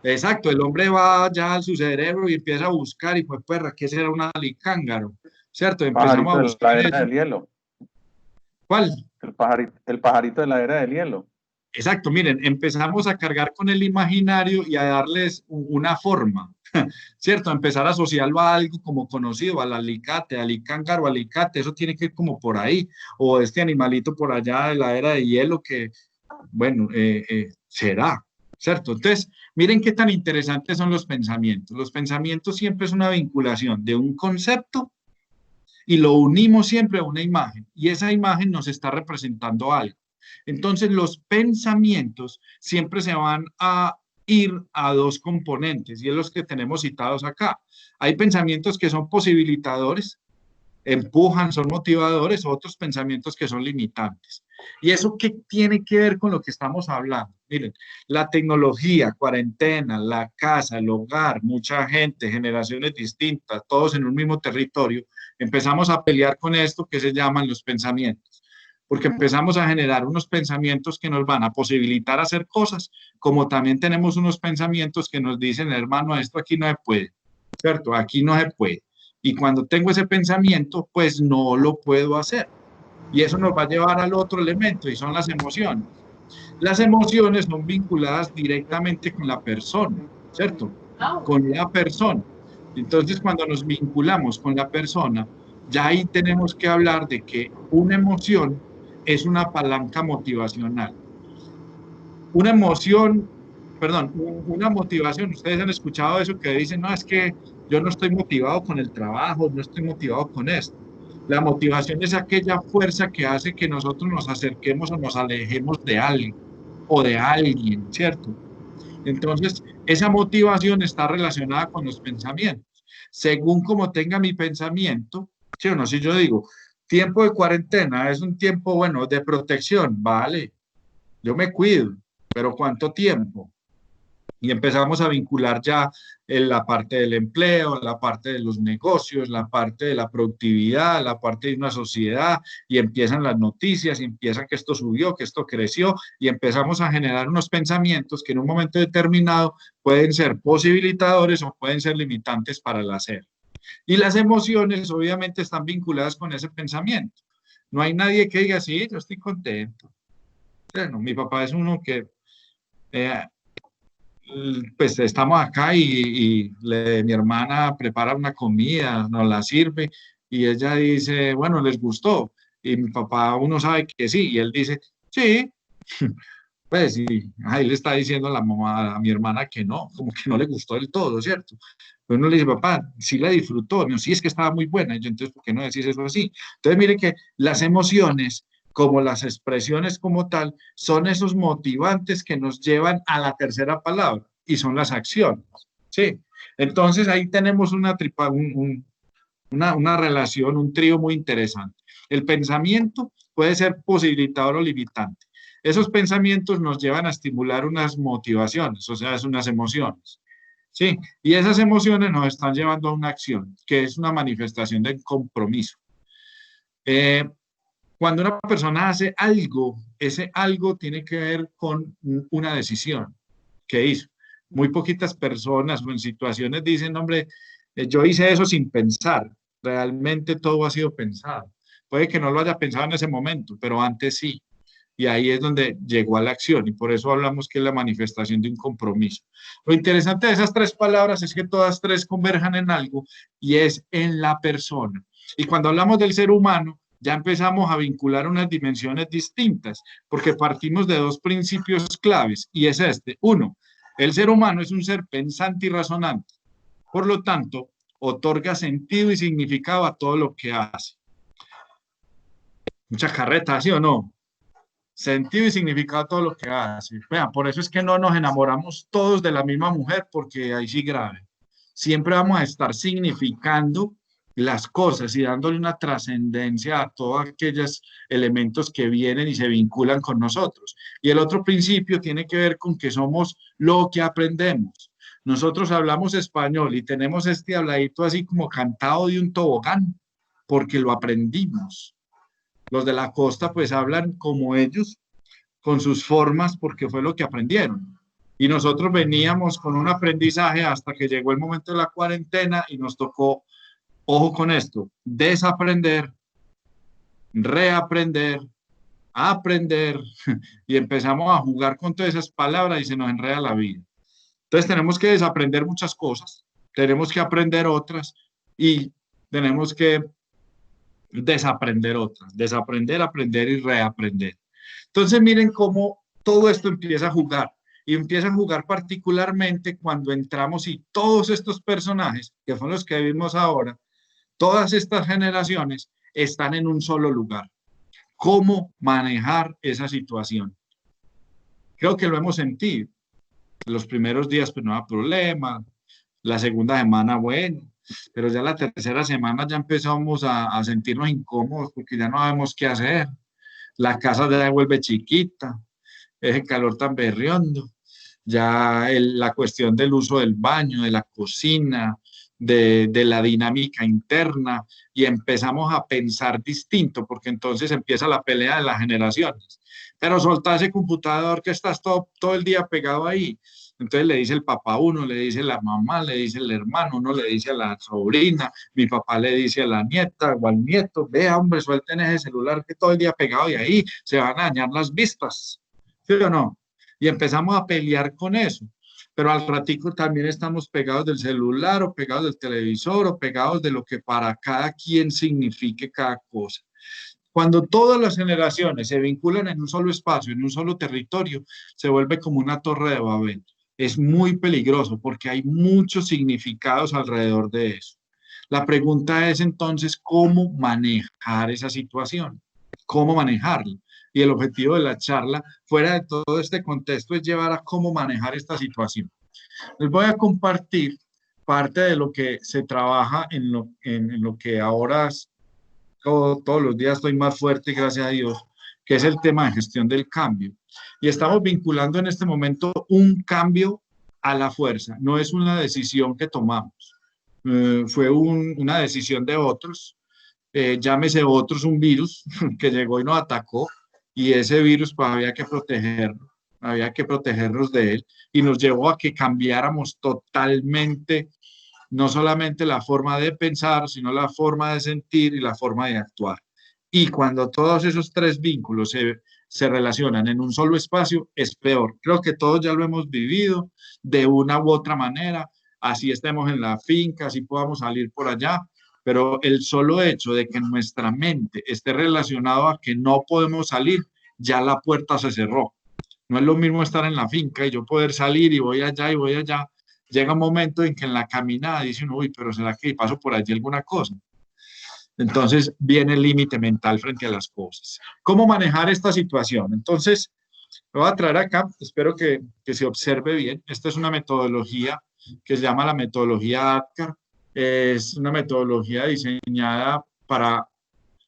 exacto, el hombre va ya a su cerebro y empieza a buscar y pues, perra, ¿qué será un alicángaro? ¿Cierto? Empezamos Pajarito a de buscar la era eso. del hielo. ¿Cuál? El pajarito de la era del hielo. Exacto, miren, empezamos a cargar con el imaginario y a darles una forma, ¿cierto? Empezar a asociarlo a algo como conocido, al alicate, alicángaro, alicate, eso tiene que ir como por ahí, o este animalito por allá de la era de hielo que, bueno, será, ¿cierto? Entonces, miren qué tan interesantes son los pensamientos. Los pensamientos siempre es una vinculación de un concepto y lo unimos siempre a una imagen, y esa imagen nos está representando algo. Entonces, los pensamientos siempre se van a ir a dos componentes, y es los que tenemos citados acá. Hay pensamientos que son posibilitadores, empujan, son motivadores, otros pensamientos que son limitantes. ¿Y eso qué tiene que ver con lo que estamos hablando? Miren, la tecnología, cuarentena, la casa, el hogar, mucha gente, generaciones distintas, todos en un mismo territorio, empezamos a pelear con esto que se llaman los pensamientos, porque empezamos a generar unos pensamientos que nos van a posibilitar hacer cosas, como también tenemos unos pensamientos que nos dicen, hermano, esto aquí no se puede, ¿cierto? Aquí no se puede. Y cuando tengo ese pensamiento, pues no lo puedo hacer. Y eso nos va a llevar al otro elemento, y son las emociones. Las emociones son vinculadas directamente con la persona, ¿cierto? Con la persona. Entonces, cuando nos vinculamos con la persona, ya ahí tenemos que hablar de que una emoción es una palanca motivacional. Una emoción, perdón, una motivación, ustedes han escuchado eso que dicen, no, es que yo no estoy motivado con el trabajo, no estoy motivado con esto. La motivación es aquella fuerza que hace que nosotros nos acerquemos o nos alejemos de algo o de alguien, ¿cierto? Entonces, esa motivación está relacionada con los pensamientos. Según como tenga mi pensamiento, ¿sí o no? Si yo digo, tiempo de cuarentena es un tiempo, bueno, de protección, vale, yo me cuido, pero ¿cuánto tiempo? Y empezamos a vincular ya en la parte del empleo, la parte de los negocios, la parte de la productividad, la parte de una sociedad, y empiezan las noticias, y empieza que esto subió, que esto creció, y empezamos a generar unos pensamientos que en un momento determinado pueden ser posibilitadores o pueden ser limitantes para el hacer. Y las emociones obviamente están vinculadas con ese pensamiento. No hay nadie que diga, sí, yo estoy contento. Bueno, mi papá es uno que... pues estamos acá y mi hermana prepara una comida, nos la sirve y ella dice, bueno, ¿les gustó? Y mi papá, uno sabe que sí, y él dice, sí, pues sí, ahí le está diciendo a la mamá, a mi hermana que no, como que no le gustó del todo, ¿cierto? Pero uno le dice, papá, sí la disfrutó, no, sí es que estaba muy buena, y yo, entonces, ¿por qué no decís eso así? Entonces, mire que las emociones, como las expresiones como tal, son esos motivantes que nos llevan a la tercera palabra, y son las acciones, ¿sí? Entonces, ahí tenemos una relación, un trío muy interesante. El pensamiento puede ser posibilitador o limitante. Esos pensamientos nos llevan a estimular unas motivaciones, o sea, es unas emociones. Sí, y esas emociones nos están llevando a una acción, que es una manifestación de compromiso. Eh, Cuando una persona hace algo, ese algo tiene que ver con una decisión que hizo. Muy poquitas personas o en situaciones dicen, hombre, yo hice eso sin pensar. Realmente todo ha sido pensado. Puede que no lo haya pensado en ese momento, pero antes sí. Y ahí es donde llegó a la acción, y por eso hablamos que es la manifestación de un compromiso. Lo interesante de esas tres palabras es que todas tres converjan en algo, y es en la persona. Y cuando hablamos del ser humano, ya empezamos a vincular unas dimensiones distintas, porque partimos de dos principios claves, y es este. Uno, el ser humano es un ser pensante y razonante. Por lo tanto, otorga sentido y significado a todo lo que hace. Mucha carreta, ¿sí o no? Sentido y significado a todo lo que hace. Vean, por eso es que no nos enamoramos todos de la misma mujer, porque ahí sí grave. Siempre vamos a estar significando las cosas y dándole una trascendencia a todos aquellos elementos que vienen y se vinculan con nosotros. Y el otro principio tiene que ver con que somos lo que aprendemos. Nosotros hablamos español y tenemos este habladito así como cantado de un tobogán, porque lo aprendimos. Los de la costa pues hablan como ellos, con sus formas, porque fue lo que aprendieron. Y nosotros veníamos con un aprendizaje hasta que llegó el momento de la cuarentena y nos tocó, ojo con esto, desaprender, reaprender, aprender, y empezamos a jugar con todas esas palabras y se nos enreda la vida. Entonces tenemos que desaprender muchas cosas, tenemos que aprender otras y tenemos que desaprender otras, desaprender, aprender y reaprender. Entonces miren cómo todo esto empieza a jugar y empieza a jugar particularmente cuando entramos y todos estos personajes, que son los que vimos ahora, todas estas generaciones están en un solo lugar. ¿Cómo manejar esa situación? Creo que lo hemos sentido. Los primeros días pues no había problema, la segunda semana bueno, pero ya la tercera semana ya empezamos a sentirnos incómodos porque ya no sabemos qué hacer. La casa ya se vuelve chiquita, ese calor tan berriondo, ya la cuestión del uso del baño, de la cocina, de la dinámica interna, y empezamos a pensar distinto, porque entonces empieza la pelea de las generaciones. Pero soltá ese computador que estás todo el día pegado ahí. Entonces le dice el papá a uno, le dice la mamá, le dice el hermano, uno le dice a la sobrina, mi papá le dice a la nieta o al nieto, vea hombre, suelten ese celular que todo el día pegado y ahí se van a dañar las vistas, ¿sí o no? Y empezamos a pelear con eso, pero al ratico también estamos pegados del celular o pegados del televisor o pegados de lo que para cada quien signifique cada cosa. Cuando todas las generaciones se vinculan en un solo espacio, en un solo territorio, se vuelve como una torre de Babel. Es muy peligroso porque hay muchos significados alrededor de eso. La pregunta es entonces cómo manejar esa situación, cómo manejarla. Y el objetivo de la charla, fuera de todo este contexto, es llevar a cómo manejar esta situación. Les voy a compartir parte de lo que se trabaja en lo que ahora todos los días estoy más fuerte, gracias a Dios, que es el tema de gestión del cambio. Y estamos vinculando en este momento un cambio a la fuerza, no es una decisión que tomamos, fue una decisión de otros, llámese otros un virus que llegó y nos atacó, y ese virus pues había que protegerlo, había que protegernos de él, y nos llevó a que cambiáramos totalmente no solamente la forma de pensar, sino la forma de sentir y la forma de actuar. Y cuando todos esos tres vínculos se relacionan en un solo espacio, es peor. Creo que todos ya lo hemos vivido de una u otra manera, así estemos en la finca, así podamos salir por allá, pero el solo hecho de que nuestra mente esté relacionado a que no podemos salir, ya la puerta se cerró. No es lo mismo estar en la finca y yo poder salir y voy allá y voy allá. Llega un momento en que en la caminada dicen, uy, pero ¿será que paso por allí alguna cosa? Entonces viene el límite mental frente a las cosas. ¿Cómo manejar esta situación? Entonces, lo voy a traer acá, espero que se observe bien. Esta es una metodología que se llama la metodología ADKAR. Es una metodología diseñada para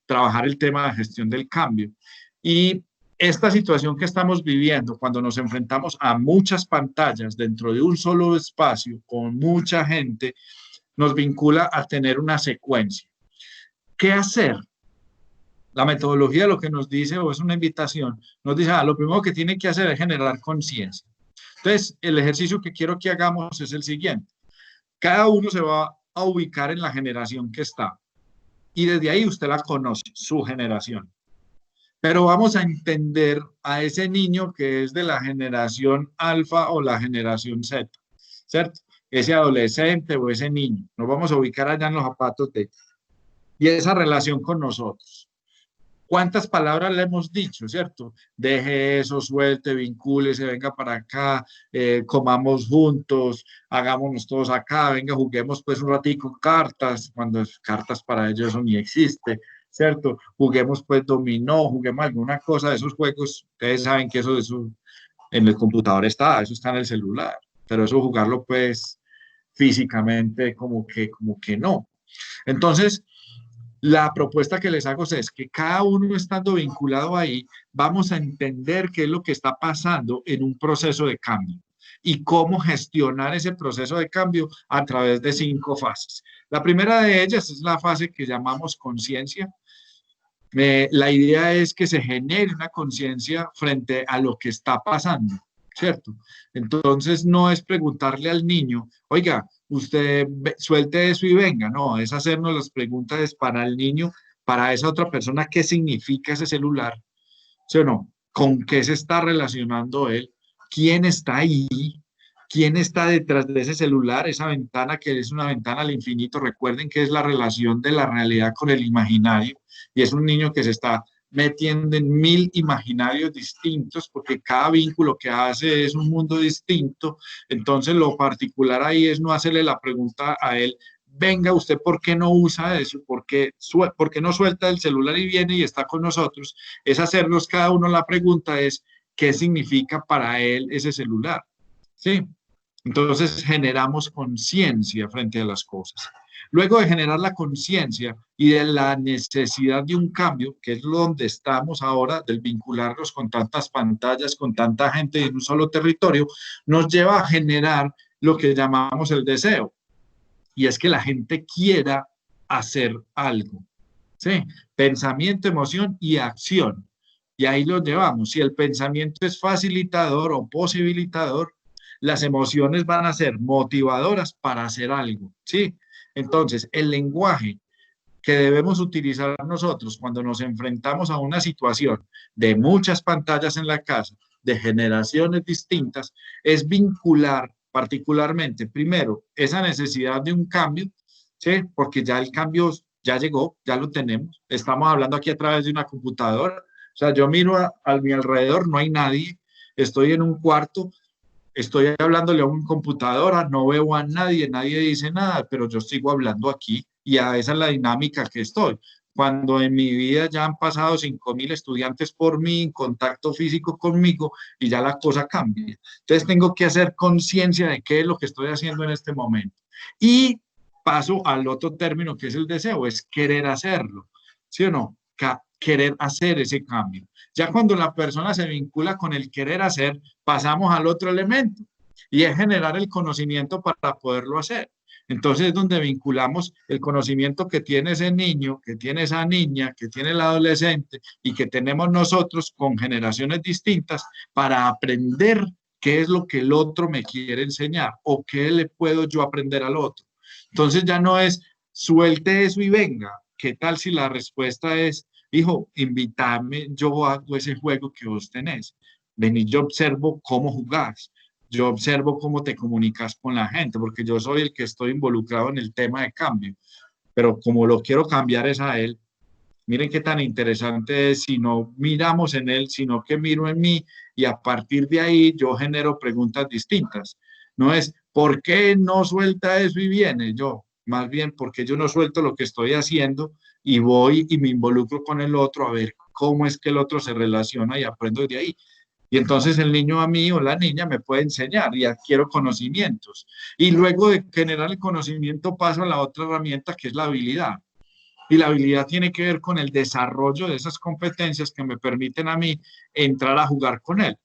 trabajar el tema de gestión del cambio. Y esta situación que estamos viviendo, cuando nos enfrentamos a muchas pantallas dentro de un solo espacio, con mucha gente, nos vincula a tener una secuencia. ¿Qué hacer? La metodología lo que nos dice, o es una invitación, nos dice, lo primero que tiene que hacer es generar conciencia. Entonces, el ejercicio que quiero que hagamos es el siguiente. Cada uno se va a ubicar en la generación que está. Y desde ahí usted la conoce, su generación. pero vamos a entender a ese niño que es de la generación alfa o la generación Z, ¿cierto? Ese adolescente o ese niño. Nos vamos a ubicar allá en los zapatos de... Y esa relación con nosotros. ¿Cuántas palabras le hemos dicho, cierto? Deje eso, suelte, vincúlese, venga para acá, comamos juntos, hagámonos todos acá, venga, juguemos pues un ratico cartas, cuando cartas para ellos eso ni existe, ¿cierto? Juguemos pues dominó, juguemos alguna cosa de esos juegos, ustedes saben que eso en el computador está, eso está en el celular, pero eso jugarlo pues físicamente como que no. Entonces, la propuesta que les hago es que cada uno estando vinculado ahí, vamos a entender qué es lo que está pasando en un proceso de cambio y cómo gestionar ese proceso de cambio a través de 5 fases. La primera de ellas es la fase que llamamos conciencia. La idea es que se genere una conciencia frente a lo que está pasando, ¿cierto? Entonces no es preguntarle al niño, oiga, usted suelte eso y venga, no, es hacernos las preguntas para el niño, para esa otra persona, ¿qué significa ese celular? ¿Sí o no? ¿Con qué se está relacionando él? ¿Quién está ahí? ¿Quién está detrás de ese celular? Esa ventana que es una ventana al infinito, recuerden que es la relación de la realidad con el imaginario, y es un niño que se está metiendo en 1000 imaginarios distintos, porque cada vínculo que hace es un mundo distinto. Entonces lo particular ahí es no hacerle la pregunta a él, venga, ¿usted por qué no usa eso? ¿Por qué no suelta el celular y viene y está con nosotros? Es hacernos cada uno la pregunta es, ¿qué significa para él ese celular? ¿Sí? Entonces generamos conciencia frente a las cosas. Luego de generar la conciencia y de la necesidad de un cambio, que es donde estamos ahora, del vincularnos con tantas pantallas, con tanta gente en un solo territorio, nos lleva a generar lo que llamamos el deseo. Y es que la gente quiera hacer algo. ¿Sí? Pensamiento, emoción y acción. Y ahí lo llevamos. Si el pensamiento es facilitador o posibilitador, las emociones van a ser motivadoras para hacer algo, ¿sí? Entonces, el lenguaje que debemos utilizar nosotros cuando nos enfrentamos a una situación de muchas pantallas en la casa, de generaciones distintas, es vincular particularmente, primero, esa necesidad de un cambio, ¿sí? Porque ya el cambio ya llegó, ya lo tenemos, estamos hablando aquí a través de una computadora, o sea, yo miro a mi alrededor, no hay nadie, estoy en un cuarto, estoy hablándole a una computadora, no veo a nadie, nadie dice nada, pero yo sigo hablando aquí y a esa es la dinámica que estoy. Cuando en mi vida ya han pasado 5.000 estudiantes por mí, en contacto físico conmigo, y ya la cosa cambia. Entonces tengo que hacer conciencia de qué es lo que estoy haciendo en este momento. Y paso al otro término que es el deseo, es querer hacerlo, ¿sí o no? Querer hacer ese cambio. Ya cuando la persona se vincula con el querer hacer, pasamos al otro elemento y es generar el conocimiento para poderlo hacer. Entonces es donde vinculamos el conocimiento que tiene ese niño, que tiene esa niña, que tiene el adolescente y que tenemos nosotros con generaciones distintas para aprender qué es lo que el otro me quiere enseñar o qué le puedo yo aprender al otro. Entonces ya no es suelte eso y venga. ¿Qué tal si la respuesta es, hijo, invítame, yo hago ese juego que vos tenés? Ven y yo observo cómo jugás, yo observo cómo te comunicas con la gente, porque yo soy el que estoy involucrado en el tema de cambio, pero como lo quiero cambiar es a él. Miren qué tan interesante es si no miramos en él, sino que miro en mí y a partir de ahí yo genero preguntas distintas. No es, ¿por qué no suelta eso y viene? Yo, más bien, porque yo no suelto lo que estoy haciendo y voy y me involucro con el otro a ver cómo es que el otro se relaciona y aprendo de ahí. Y entonces el niño a mí o la niña me puede enseñar y adquiero conocimientos. Y luego de generar el conocimiento paso a la otra herramienta que es la habilidad. Y la habilidad tiene que ver con el desarrollo de esas competencias que me permiten a mí entrar a jugar con él.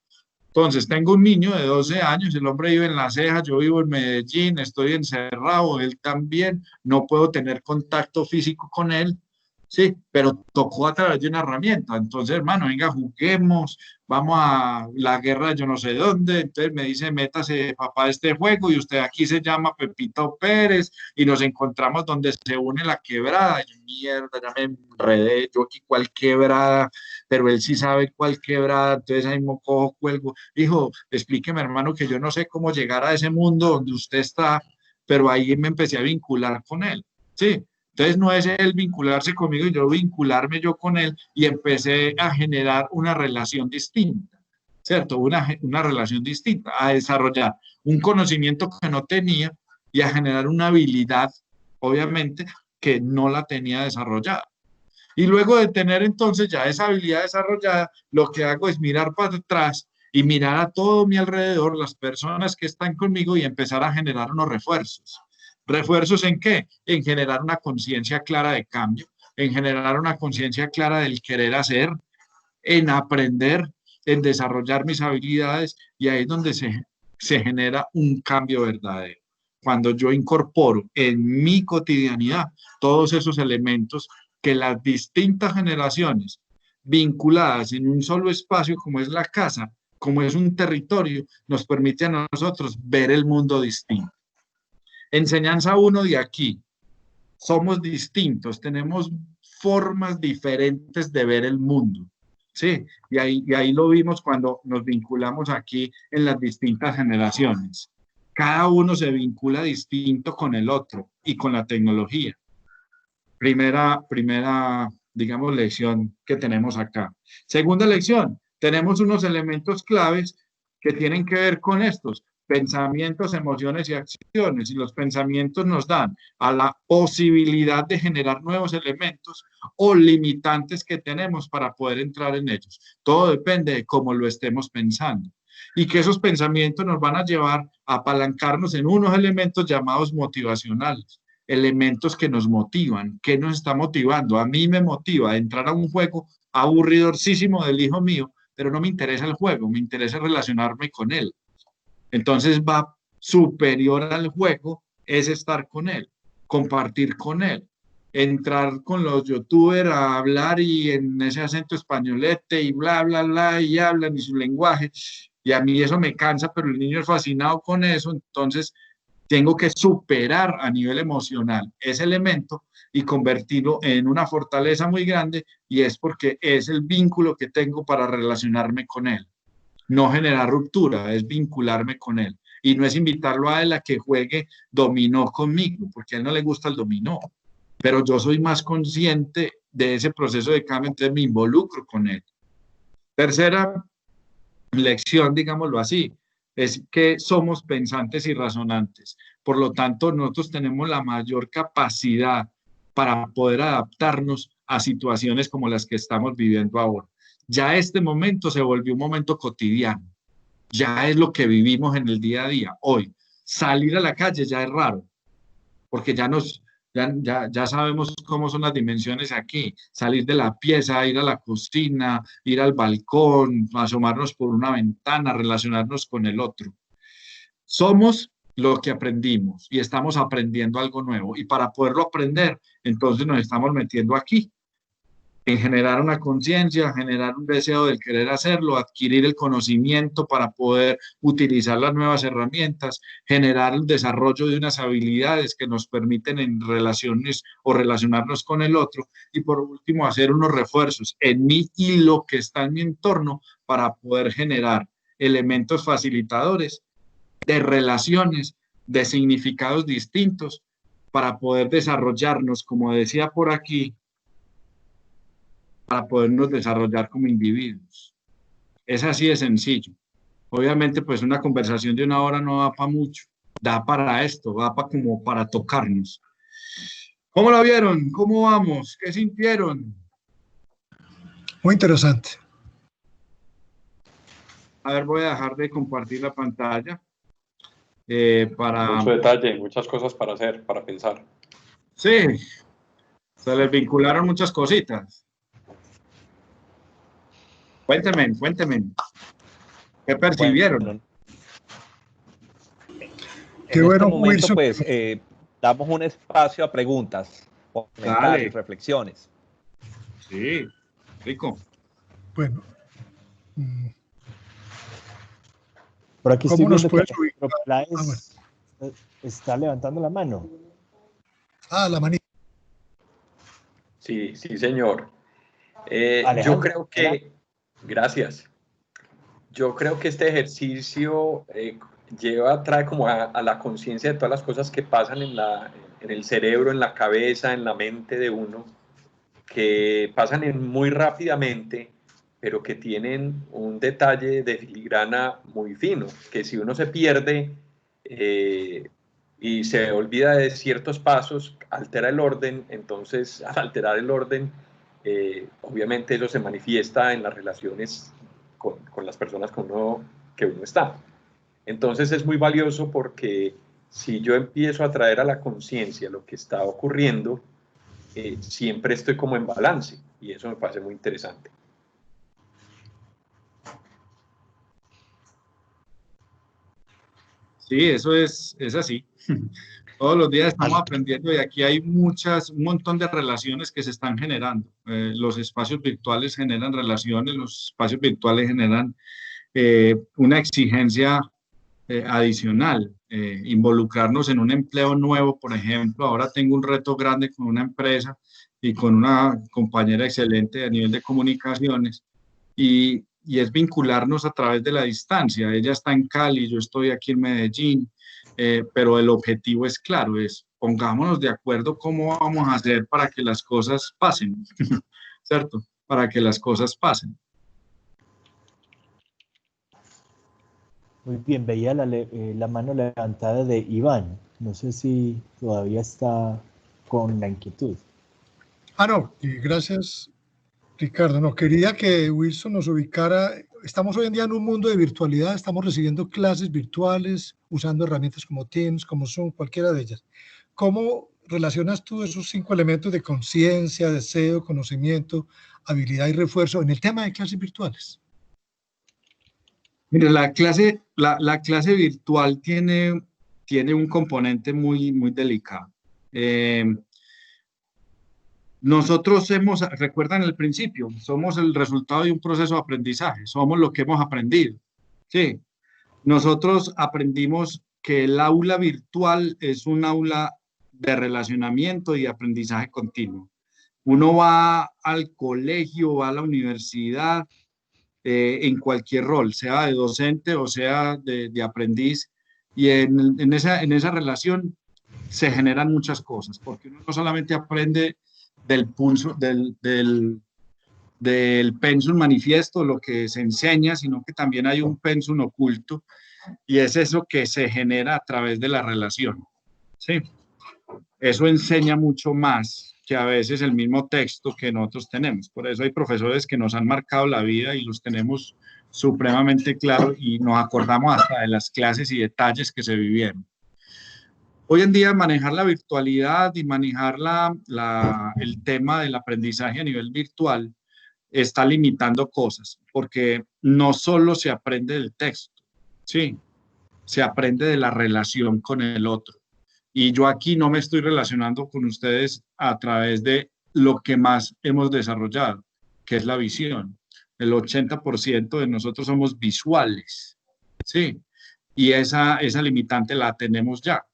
Entonces, tengo un niño de 12 años, el hombre vive en La Ceja, yo vivo en Medellín, estoy encerrado, él también, no puedo tener contacto físico con él, sí, pero tocó a través de una herramienta. Entonces, hermano, venga, juguemos, vamos a la guerra de yo no sé dónde. Entonces me dice, métase, papá, de este juego, y usted aquí se llama Pepito Pérez, y nos encontramos donde se une la quebrada. Y mierda, ya me enredé, yo aquí cuál quebrada, pero él sí sabe cuál quebrada, entonces ahí me cojo, cuelgo. Hijo, explíqueme, hermano, que yo no sé cómo llegar a ese mundo donde usted está, pero ahí me empecé a vincular con él, ¿sí? Entonces no es él vincularse conmigo y yo vincularme yo con él y empecé a generar una relación distinta, ¿cierto? Una relación distinta, a desarrollar un conocimiento que no tenía y a generar una habilidad, obviamente, que no la tenía desarrollada. Y luego de tener entonces ya esa habilidad desarrollada, lo que hago es mirar para atrás y mirar a todo mi alrededor, las personas que están conmigo y empezar a generar unos refuerzos. ¿Refuerzos en qué? En generar una conciencia clara de cambio, en generar una conciencia clara del querer hacer, en aprender, en desarrollar mis habilidades y ahí es donde se genera un cambio verdadero. Cuando yo incorporo en mi cotidianidad todos esos elementos que las distintas generaciones vinculadas en un solo espacio como es la casa, como es un territorio, nos permite a nosotros ver el mundo distinto. Enseñanza 1 de aquí. Somos distintos, tenemos formas diferentes de ver el mundo. Sí, y ahí lo vimos cuando nos vinculamos aquí en las distintas generaciones. Cada uno se vincula distinto con el otro y con la tecnología. Primera, digamos, lección que tenemos acá. Segunda lección, tenemos unos elementos claves que tienen que ver con estos pensamientos, emociones y acciones. Y los pensamientos nos dan a la posibilidad de generar nuevos elementos o limitantes que tenemos para poder entrar en ellos. Todo depende de cómo lo estemos pensando. Y que esos pensamientos nos van a llevar a apalancarnos en unos elementos llamados motivacionales. Elementos que nos motivan. ¿Qué nos está motivando? A mí me motiva a entrar a un juego aburridorcísimo del hijo mío, pero no me interesa el juego, me interesa relacionarme con él. Entonces va superior al juego, es estar con él, compartir con él, entrar con los youtubers a hablar y en ese acento españolete y bla, bla, bla, y hablan y su lenguaje. Y a mí eso me cansa, pero el niño es fascinado con eso, entonces tengo que superar a nivel emocional ese elemento y convertirlo en una fortaleza muy grande y es porque es el vínculo que tengo para relacionarme con él. No generar ruptura, es vincularme con él. Y no es invitarlo a él a que juegue dominó conmigo, porque a él no le gusta el dominó. Pero yo soy más consciente de ese proceso de cambio, entonces me involucro con él. Tercera lección, digámoslo así, es que somos pensantes y razonantes. Por lo tanto, nosotros tenemos la mayor capacidad para poder adaptarnos a situaciones como las que estamos viviendo ahora. Ya este momento se volvió un momento cotidiano, ya es lo que vivimos en el día a día. Hoy, salir a la calle ya es raro, porque ya sabemos cómo son las dimensiones aquí. Salir de la pieza, ir a la cocina, ir al balcón, asomarnos por una ventana, relacionarnos con el otro. Somos lo que aprendimos y estamos aprendiendo algo nuevo. Y para poderlo aprender, entonces nos estamos metiendo aquí, en generar una conciencia, generar un deseo del querer hacerlo, adquirir el conocimiento para poder utilizar las nuevas herramientas, generar el desarrollo de unas habilidades que nos permiten en relaciones o relacionarnos con el otro y por último hacer unos refuerzos en mí y lo que está en mi entorno para poder generar elementos facilitadores de relaciones, de significados distintos para poder desarrollarnos, como decía por aquí, para podernos desarrollar como individuos. Es así de sencillo. Obviamente, pues una conversación de una hora no da para mucho, da para esto, da como para tocarnos. ¿Cómo lo vieron? ¿Cómo vamos? ¿Qué sintieron? Muy interesante. A ver, voy a dejar de compartir la pantalla para... Mucho detalle, muchas cosas para hacer, para pensar. Sí, se les vincularon muchas cositas. Cuénteme. ¿Qué percibieron? Bueno, Qué en bueno, este momento, Wilson. pues, damos un espacio a preguntas, comentarios, reflexiones. Sí, rico. Bueno. Por aquí estoy ¿Cómo nos viendo que puedes ubicar? Peláez está levantando la mano. La manita. Sí, sí, señor. Alejandro, Yo creo que, gracias, yo creo que este ejercicio trae como a la conciencia de todas las cosas que pasan en el cerebro, en la cabeza, en la mente de uno, que pasan muy rápidamente, pero que tienen un detalle de filigrana muy fino, que si uno se pierde y se olvida de ciertos pasos, altera el orden. Entonces, al alterar el orden, obviamente eso se manifiesta en las relaciones con las personas que uno está. Entonces es muy valioso porque si yo empiezo a traer a la conciencia lo que está ocurriendo, siempre estoy como en balance, y eso me parece muy interesante. Sí, eso es así. Todos los días estamos aprendiendo y aquí hay un montón de relaciones que se están generando. Los espacios virtuales generan relaciones, los espacios virtuales generan una exigencia adicional, involucrarnos en un empleo nuevo, por ejemplo. Ahora tengo un reto grande con una empresa y con una compañera excelente a nivel de comunicaciones y es vincularnos a través de la distancia. Ella está en Cali, yo estoy aquí en Medellín, pero el objetivo es claro, es pongámonos de acuerdo cómo vamos a hacer para que las cosas pasen, ¿cierto? Para que las cosas pasen. Muy bien, veía la mano levantada de Iván. No sé si todavía está con la inquietud. No, y gracias, Ricardo. No, quería que Wilson nos ubicara. Estamos hoy en día en un mundo de virtualidad, estamos recibiendo clases virtuales, usando herramientas como Teams, como Zoom, cualquiera de ellas. ¿Cómo relacionas tú esos 5 elementos de conciencia, deseo, conocimiento, habilidad y refuerzo en el tema de clases virtuales? Mire, la clase virtual tiene un componente muy delicado. Nosotros recuerdan el principio, somos el resultado de un proceso de aprendizaje, somos lo que hemos aprendido. Sí, nosotros aprendimos que el aula virtual es un aula de relacionamiento y aprendizaje continuo. Uno va al colegio, va a la universidad, en cualquier rol, sea de docente o sea de aprendiz, y en esa relación se generan muchas cosas, porque uno no solamente aprende del pensum manifiesto, lo que se enseña, sino que también hay un pensum oculto, y es eso que se genera a través de la relación. ¿Sí? Eso enseña mucho más que a veces el mismo texto que nosotros tenemos. Por eso hay profesores que nos han marcado la vida y los tenemos supremamente claros y nos acordamos hasta de las clases y detalles que se vivieron. Hoy en día manejar la virtualidad y manejar el tema del aprendizaje a nivel virtual está limitando cosas, porque no solo se aprende del texto, sí, se aprende de la relación con el otro. Y yo aquí no me estoy relacionando con ustedes a través de lo que más hemos desarrollado, que es la visión. El 80% de nosotros somos visuales, ¿sí? Y esa limitante la tenemos ya.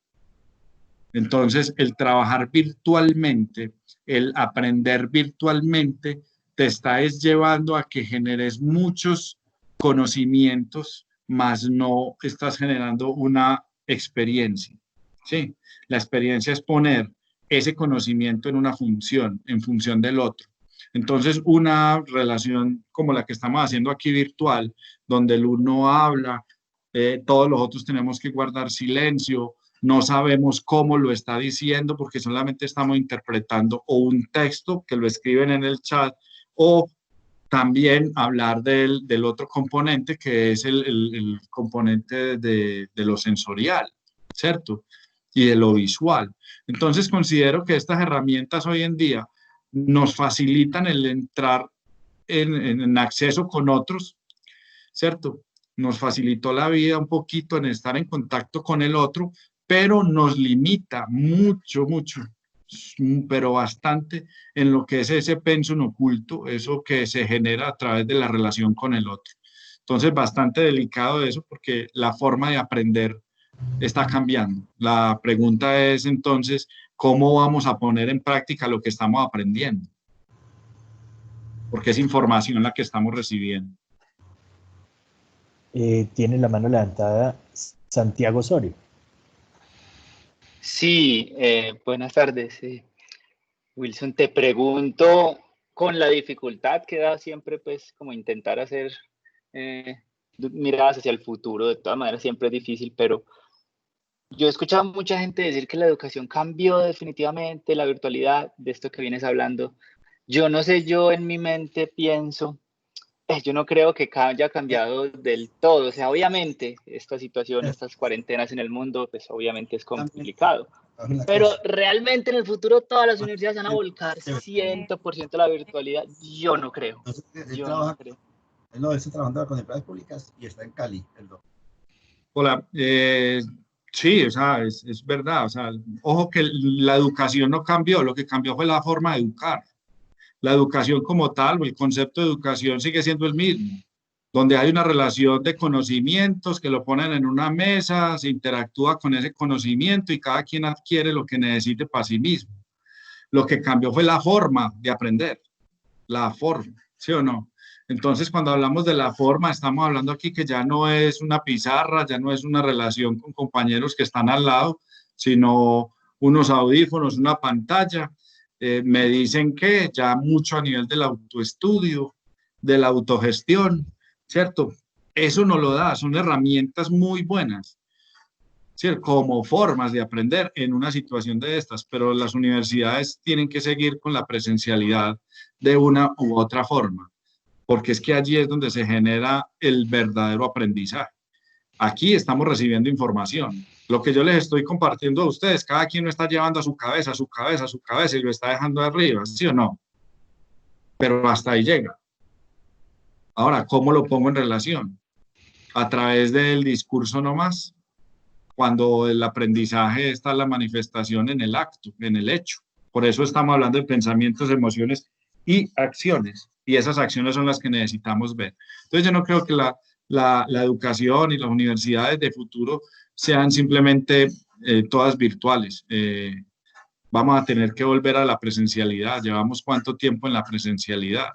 Entonces, el trabajar virtualmente, el aprender virtualmente, te está llevando a que generes muchos conocimientos, más no estás generando una experiencia, ¿sí? La experiencia es poner ese conocimiento en una función, en función del otro. Entonces, una relación como la que estamos haciendo aquí virtual, donde el uno habla, todos los otros tenemos que guardar silencio, no sabemos cómo lo está diciendo porque solamente estamos interpretando o un texto que lo escriben en el chat o también hablar del otro componente que es el componente de lo sensorial, ¿cierto? Y de lo visual. Entonces considero que estas herramientas hoy en día nos facilitan el entrar en acceso con otros, ¿cierto? Nos facilitó la vida un poquito en estar en contacto con el otro, pero nos limita mucho, pero bastante en lo que es ese pensum oculto, eso que se genera a través de la relación con el otro. Entonces, bastante delicado eso porque la forma de aprender está cambiando. La pregunta es entonces, ¿cómo vamos a poner en práctica lo que estamos aprendiendo? porque es información la que estamos recibiendo. Tiene la mano levantada Santiago Osorio. Sí, buenas tardes. Wilson, te pregunto, con la dificultad que da siempre, pues, como intentar hacer miradas hacia el futuro, de todas maneras siempre es difícil, pero yo he escuchado a mucha gente decir que la educación cambió definitivamente, la virtualidad, de esto que vienes hablando. Yo no sé, yo en mi mente pienso, yo no creo que haya cambiado del todo. O sea, obviamente, esta situación, estas cuarentenas en el mundo, pues obviamente es complicado. Pero realmente en el futuro todas las universidades van a volcar 100% a la virtualidad. Yo no creo. Yo no creo. No, él está trabajando con empresas públicas y está en Cali. Hola, sí, o sea, es verdad. O sea, ojo que la educación no cambió, lo que cambió fue la forma de educar. La educación como tal, o el concepto de educación sigue siendo el mismo, donde hay una relación de conocimientos que lo ponen en una mesa, se interactúa con ese conocimiento y cada quien adquiere lo que necesite para sí mismo. Lo que cambió fue la forma de aprender, la forma, ¿sí o no? Entonces, cuando hablamos de la forma, estamos hablando aquí que ya no es una pizarra, ya no es una relación con compañeros que están al lado, sino unos audífonos, una pantalla. Me dicen que ya mucho a nivel del autoestudio, de la autogestión, ¿cierto? Eso nos lo da, son herramientas muy buenas, ¿cierto? Como formas de aprender en una situación de estas, pero las universidades tienen que seguir con la presencialidad de una u otra forma, porque es que allí es donde se genera el verdadero aprendizaje. Aquí estamos recibiendo información. Lo que yo les estoy compartiendo a ustedes, cada quien lo está llevando a su cabeza, a su cabeza, a su cabeza y lo está dejando arriba, ¿sí o no? Pero hasta ahí llega. Ahora, ¿cómo lo pongo en relación? A través del discurso nomás, cuando el aprendizaje está en la manifestación en el acto, en el hecho. Por eso estamos hablando de pensamientos, emociones y acciones. Y esas acciones son las que necesitamos ver. Entonces yo no creo que la educación y las universidades de futuro sean simplemente todas virtuales. Vamos a tener que volver a la presencialidad. ¿Llevamos cuánto tiempo en la presencialidad?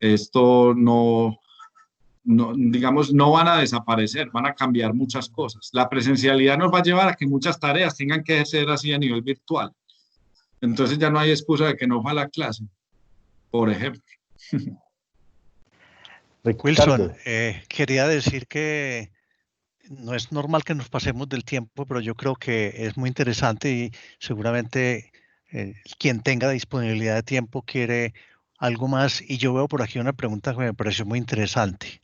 Esto no, digamos, no van a desaparecer, van a cambiar muchas cosas. La presencialidad nos va a llevar a que muchas tareas tengan que ser así a nivel virtual. Entonces ya no hay excusa de que no fue a la clase, por ejemplo. Wilson, quería decir que no es normal que nos pasemos del tiempo, pero yo creo que es muy interesante y seguramente quien tenga disponibilidad de tiempo quiere algo más. Y yo veo por aquí una pregunta que me pareció muy interesante.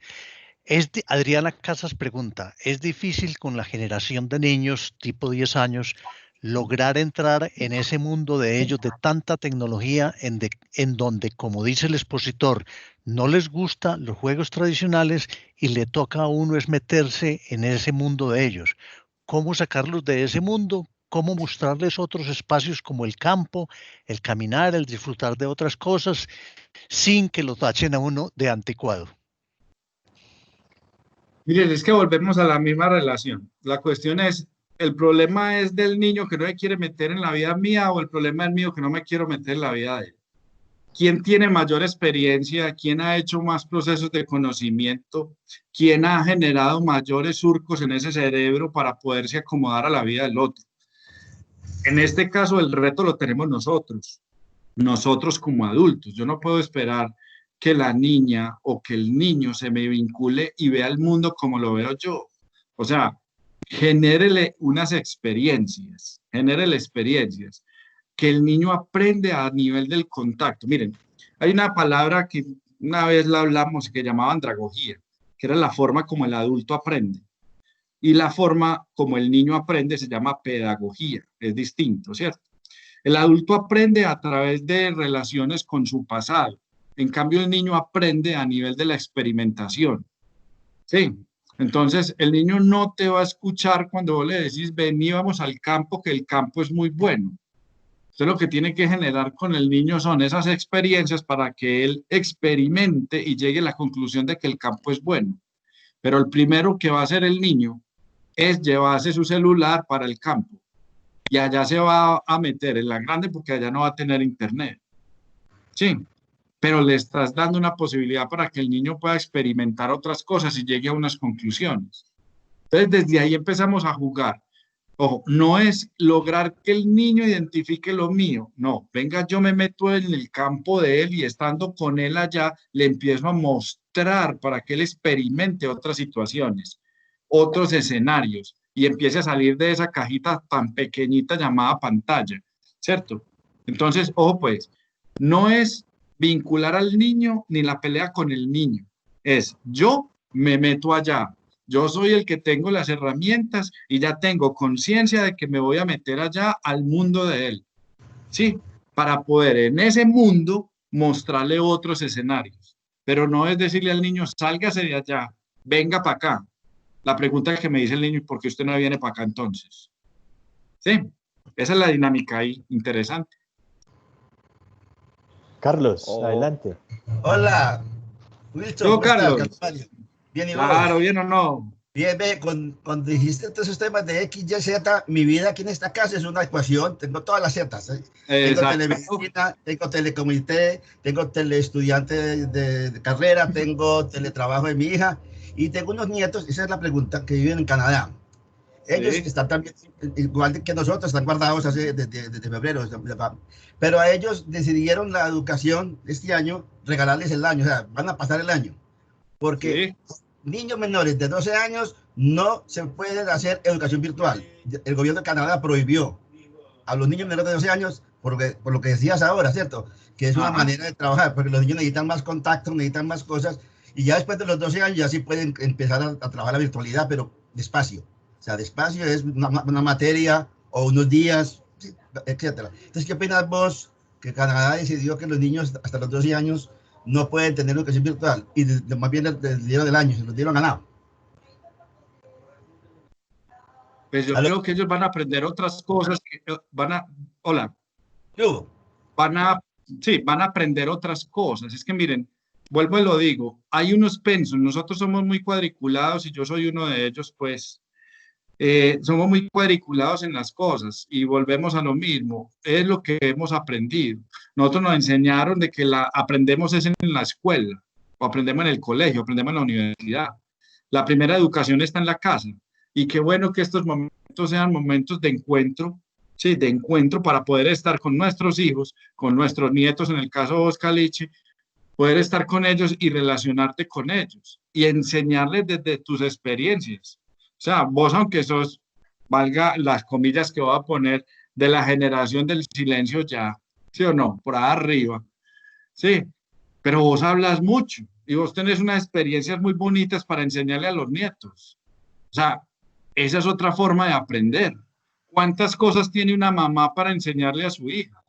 Adriana Casas pregunta, ¿es difícil con la generación de niños tipo 10 años lograr entrar en ese mundo de ellos de tanta tecnología en donde, como dice el expositor, no les gustan los juegos tradicionales y le toca a uno es meterse en ese mundo de ellos? ¿Cómo sacarlos de ese mundo? ¿Cómo mostrarles otros espacios como el campo, el caminar, el disfrutar de otras cosas sin que lo tachen a uno de anticuado? Miren, es que volvemos a la misma relación. La cuestión es, ¿el problema es del niño que no me quiere meter en la vida mía o el problema es mío que no me quiero meter en la vida de él? ¿Quién tiene mayor experiencia? ¿Quién ha hecho más procesos de conocimiento? ¿Quién ha generado mayores surcos en ese cerebro para poderse acomodar a la vida del otro? En este caso, el reto lo tenemos nosotros como adultos. Yo no puedo esperar que la niña o que el niño se me vincule y vea el mundo como lo veo yo. O sea, genérele unas experiencias, que el niño aprende a nivel del contacto. Miren, hay una palabra que una vez la hablamos que llamaba andragogía, que era la forma como el adulto aprende. Y la forma como el niño aprende se llama pedagogía, es distinto, ¿cierto? El adulto aprende a través de relaciones con su pasado. En cambio, el niño aprende a nivel de la experimentación. Sí. Entonces, el niño no te va a escuchar cuando vos le decís, vení, vamos al campo, que el campo es muy bueno. Entonces, lo que tiene que generar con el niño son esas experiencias para que él experimente y llegue a la conclusión de que el campo es bueno. Pero el primero que va a hacer el niño es llevarse su celular para el campo. Y allá se va a meter en la grande porque allá no va a tener internet. Sí. pero le estás dando una posibilidad para que el niño pueda experimentar otras cosas y llegue a unas conclusiones. Entonces, desde ahí empezamos a jugar. Ojo, no es lograr que el niño identifique lo mío, no, venga, yo me meto en el campo de él y estando con él allá, le empiezo a mostrar para que él experimente otras situaciones, otros escenarios y empiece a salir de esa cajita tan pequeñita llamada pantalla, ¿cierto? Entonces, ojo pues, no es vincular al niño ni la pelea con el niño, es yo me meto allá. Yo soy el que tengo las herramientas y ya tengo conciencia de que me voy a meter allá al mundo de él. Sí, para poder en ese mundo mostrarle otros escenarios. Pero no es decirle al niño, sálgase de allá, venga para acá. La pregunta que me dice el niño, ¿por qué usted no viene para acá entonces? Sí, esa es la dinámica ahí, interesante. Carlos, adelante. Hola, Wilson. Yo, Carlos. Bien, ¿y claro, vos? ¿bien o no? Bien, ve, cuando dijiste todos esos temas de X, Y, Z, mi vida aquí en esta casa es una ecuación, tengo todas las zetas. Tengo telemedicina, tengo telecomité, tengo teleestudiante de carrera, tengo teletrabajo de mi hija y tengo unos nietos, esa es la pregunta, que viven en Canadá. Ellos están también, igual que nosotros, están guardados desde febrero, pero a ellos decidieron la educación este año, regalarles el año, o sea, van a pasar el año, porque niños menores de 12 años no se pueden hacer educación virtual. El gobierno de Canadá prohibió a los niños menores de 12 años, por lo que decías ahora, ¿cierto? Que es una manera de trabajar, porque los niños necesitan más contacto, necesitan más cosas, y ya después de los 12 años ya sí pueden empezar a trabajar la virtualidad, pero despacio. O sea, despacio es una materia o unos días, etcétera. Entonces, ¿qué opinas vos que Canadá decidió que los niños hasta los 12 años no pueden tener educación virtual y más bien les dieron el año, se los dieron ganado? Pues yo creo que ellos van a aprender otras cosas, que van a, hola, van a aprender otras cosas. Es que miren, vuelvo y lo digo, hay unos pensos, nosotros somos muy cuadriculados y yo soy uno de ellos, pues somos muy cuadriculados en las cosas y volvemos a lo mismo, es lo que hemos aprendido. Nosotros nos enseñaron de que aprendemos es en la escuela, o aprendemos en el colegio, aprendemos en la universidad. La primera educación está en la casa y qué bueno que estos momentos sean momentos de encuentro, sí, de encuentro para poder estar con nuestros hijos, con nuestros nietos, en el caso de Oscar Liche, poder estar con ellos y relacionarte con ellos y enseñarles desde tus experiencias. O sea, vos aunque sos, valga las comillas que voy a poner, de la generación del silencio ya, ¿sí o no? Por ahí arriba, ¿sí? Pero vos hablas mucho y vos tenés unas experiencias muy bonitas para enseñarle a los nietos. O sea, esa es otra forma de aprender. ¿Cuántas cosas tiene una mamá para enseñarle a su hija?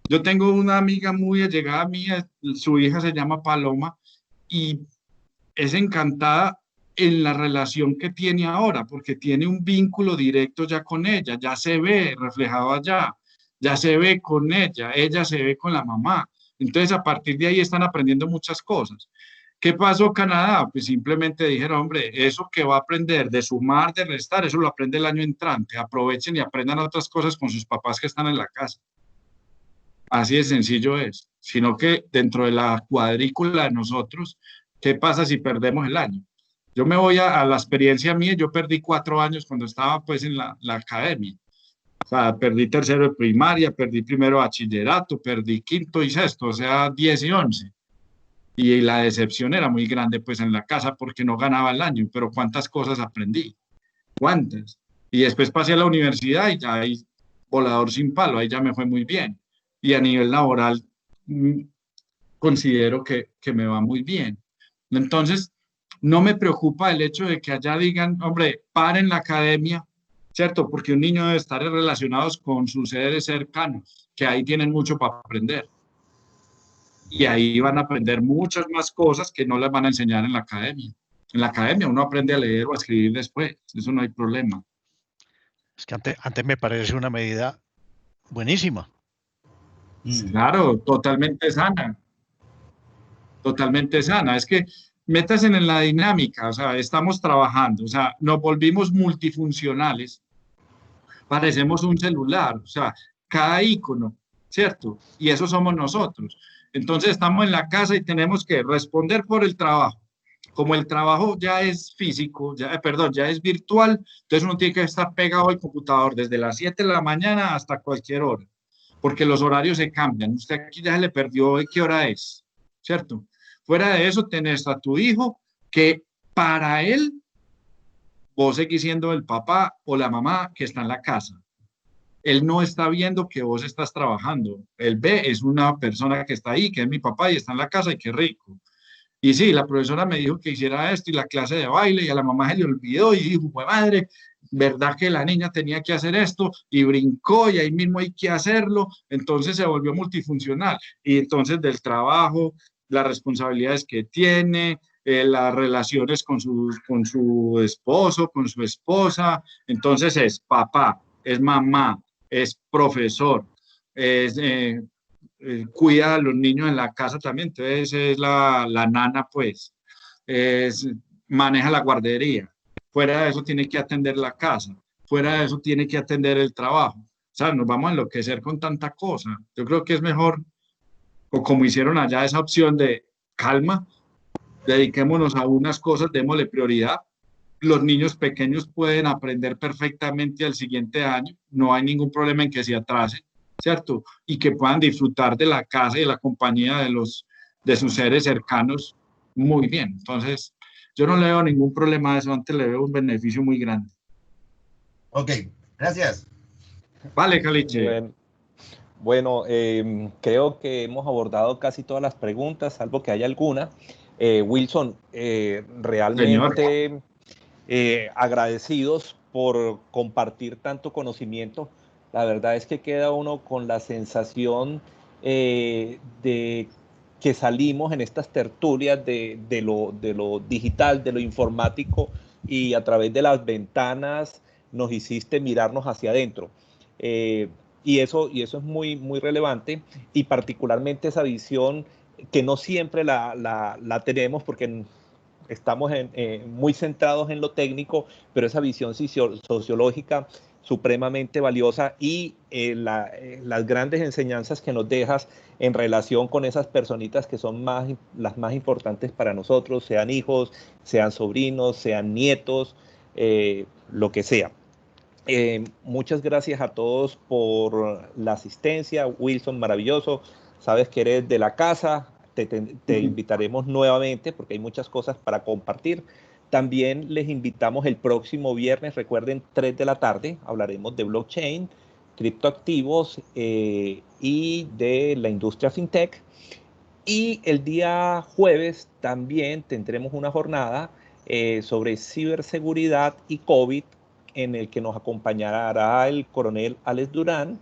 Yo tengo una amiga muy allegada mía, su hija se llama Paloma y es encantada en la relación que tiene ahora, porque tiene un vínculo directo ya con ella, ya se ve reflejado allá, ya se ve con ella se ve con la mamá. Entonces, a partir de ahí están aprendiendo muchas cosas. ¿Qué pasó Canadá? Pues simplemente dijeron, hombre, eso que va a aprender de sumar, de restar, eso lo aprende el año entrante. Aprovechen y aprendan otras cosas con sus papás que están en la casa. Así de sencillo es. Sino que dentro de la cuadrícula de nosotros, ¿qué pasa si perdemos el año? Yo me voy a la experiencia mía, yo perdí 4 años cuando estaba pues en la academia. O sea, perdí tercero de primaria, perdí primero bachillerato, perdí quinto y sexto, o sea, 10 y 11. Y la decepción era muy grande pues en la casa porque no ganaba el año, pero cuántas cosas aprendí, cuántas. Y después pasé a la universidad y ya ahí volador sin palo, ahí ya me fue muy bien. Y a nivel laboral considero que me va muy bien. Entonces, no me preocupa el hecho de que allá digan, hombre, paren la academia, ¿cierto? Porque un niño debe estar relacionado con sus seres cercanos, que ahí tienen mucho para aprender. Y ahí van a aprender muchas más cosas que no les van a enseñar en la academia. En la academia uno aprende a leer o a escribir después, eso no hay problema. Es que antes me parece una medida buenísima. Claro, totalmente sana. Totalmente sana. Es que métase en la dinámica, o sea, estamos trabajando, o sea, nos volvimos multifuncionales, parecemos un celular, o sea, cada icono, ¿cierto? Y eso somos nosotros. Entonces estamos en la casa y tenemos que responder por el trabajo. Como el trabajo ya es físico, ya es virtual, entonces uno tiene que estar pegado al computador desde las 7 de la mañana hasta cualquier hora, porque los horarios se cambian. Usted aquí ya se le perdió qué hora es, ¿cierto? Fuera de eso, tenés a tu hijo que para él, vos seguís siendo el papá o la mamá que está en la casa. Él no está viendo que vos estás trabajando. Él ve, es una persona que está ahí, que es mi papá y está en la casa y qué rico. Y sí, la profesora me dijo que hiciera esto y la clase de baile y a la mamá se le olvidó y dijo, madre, ¿verdad que la niña tenía que hacer esto? Y brincó y ahí mismo hay que hacerlo. Entonces se volvió multifuncional. Y entonces del trabajo, las responsabilidades que tiene, las relaciones con su esposo, con su esposa. Entonces es papá, es mamá, es profesor, es... cuida a los niños en la casa también, entonces es la nana, pues, maneja la guardería, fuera de eso tiene que atender la casa, fuera de eso tiene que atender el trabajo, o sea, nos vamos a enloquecer con tanta cosa. Yo creo que es mejor, o como hicieron allá, esa opción de calma, dediquémonos a unas cosas, démosle prioridad. Los niños pequeños pueden aprender perfectamente al siguiente año, no hay ningún problema en que se atrasen, ¿cierto? Y que puedan disfrutar de la casa y de la compañía de sus seres cercanos muy bien. Entonces, yo no le veo ningún problema a eso, antes le veo un beneficio muy grande. Ok, gracias. Vale, Caliche. Bueno, creo que hemos abordado casi todas las preguntas, salvo que haya alguna. Wilson, realmente agradecidos por compartir tanto conocimiento. La verdad es que queda uno con la sensación de que salimos en estas tertulias de lo digital, de lo informático, y a través de las ventanas nos hiciste mirarnos hacia adentro. Y eso es muy, muy relevante, y particularmente esa visión que no siempre la tenemos porque estamos muy centrados en lo técnico, pero esa visión sociológica supremamente valiosa, y las grandes enseñanzas que nos dejas en relación con esas personitas que son las más importantes para nosotros, sean hijos, sean sobrinos, sean nietos, lo que sea. Muchas gracias a todos por la asistencia. Wilson, maravilloso, sabes que eres de la casa, te invitaremos nuevamente porque hay muchas cosas para compartir. También les invitamos el próximo viernes, recuerden, 3 de la tarde, hablaremos de blockchain, criptoactivos y de la industria fintech. Y el día jueves también tendremos una jornada sobre ciberseguridad y COVID, en el que nos acompañará el coronel Alex Durán,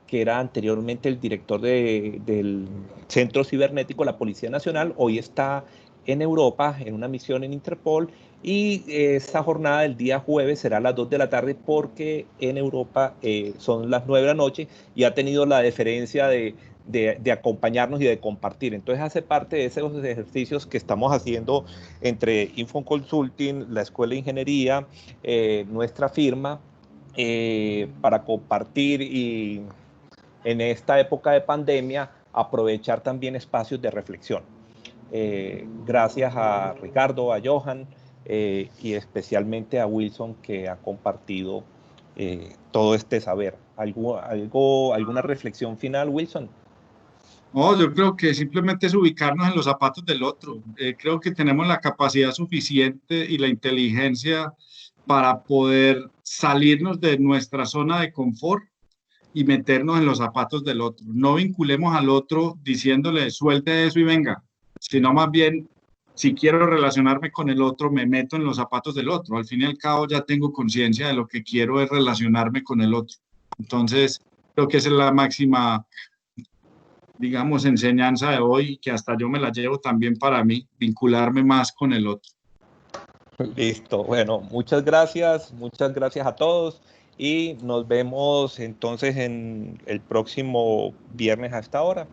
que era anteriormente el director del Centro Cibernético de la Policía Nacional. Hoy está en Europa en una misión en Interpol, y esa jornada del día jueves será a las 2 de la tarde porque en Europa son las 9 de la noche, y ha tenido la deferencia de acompañarnos y de compartir. Entonces hace parte de esos ejercicios que estamos haciendo entre Info Consulting, la Escuela de Ingeniería, nuestra firma, para compartir, y en esta época de pandemia aprovechar también espacios de reflexión. Gracias a Ricardo, a Johan, y especialmente a Wilson, que ha compartido todo este saber. ¿Alguna reflexión final, Wilson? No, yo creo que simplemente es ubicarnos en los zapatos del otro. Creo que tenemos la capacidad suficiente y la inteligencia para poder salirnos de nuestra zona de confort y meternos en los zapatos del otro. No vinculemos al otro diciéndole suelte eso y venga, sino más bien, si quiero relacionarme con el otro, me meto en los zapatos del otro. Al fin y al cabo ya tengo conciencia de lo que quiero es relacionarme con el otro. Entonces, creo que esa es la máxima, digamos, enseñanza de hoy, que hasta yo me la llevo también para mí, vincularme más con el otro. Listo, bueno, muchas gracias a todos, y nos vemos entonces en el próximo viernes a esta hora.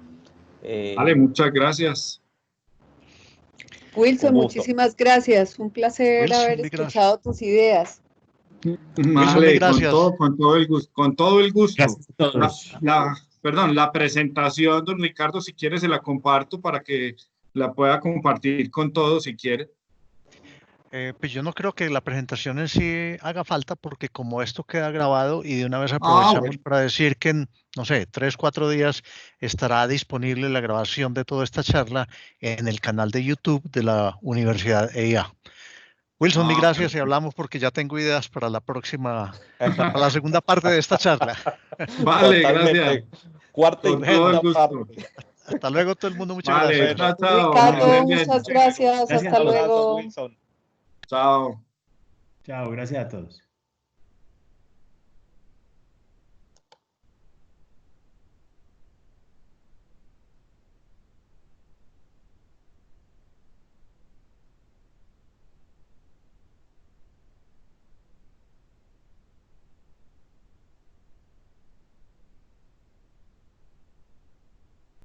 Vale, muchas gracias. Wilson, muchísimas gracias. Un placer Wilson, haber escuchado tus ideas. Vale, con todo el gusto. Gracias a todos. perdón, la presentación, don Ricardo, si quiere se la comparto para que la pueda compartir con todos si quiere. Pues yo no creo que la presentación en sí haga falta porque como esto queda grabado y de una vez aprovechamos bueno. para decir que en, no sé, 3, 4 días estará disponible la grabación de toda esta charla en el canal de YouTube de la Universidad EIA. Wilson, mil gracias y hablamos porque ya tengo ideas para la próxima, para la segunda parte de esta charla. Vale, gracias. Cuarta y quinta parte. Hasta luego todo el mundo, muchas gracias. Chao. Ricardo, muchas gracias. Hasta luego. Chao. Chao, gracias a todos.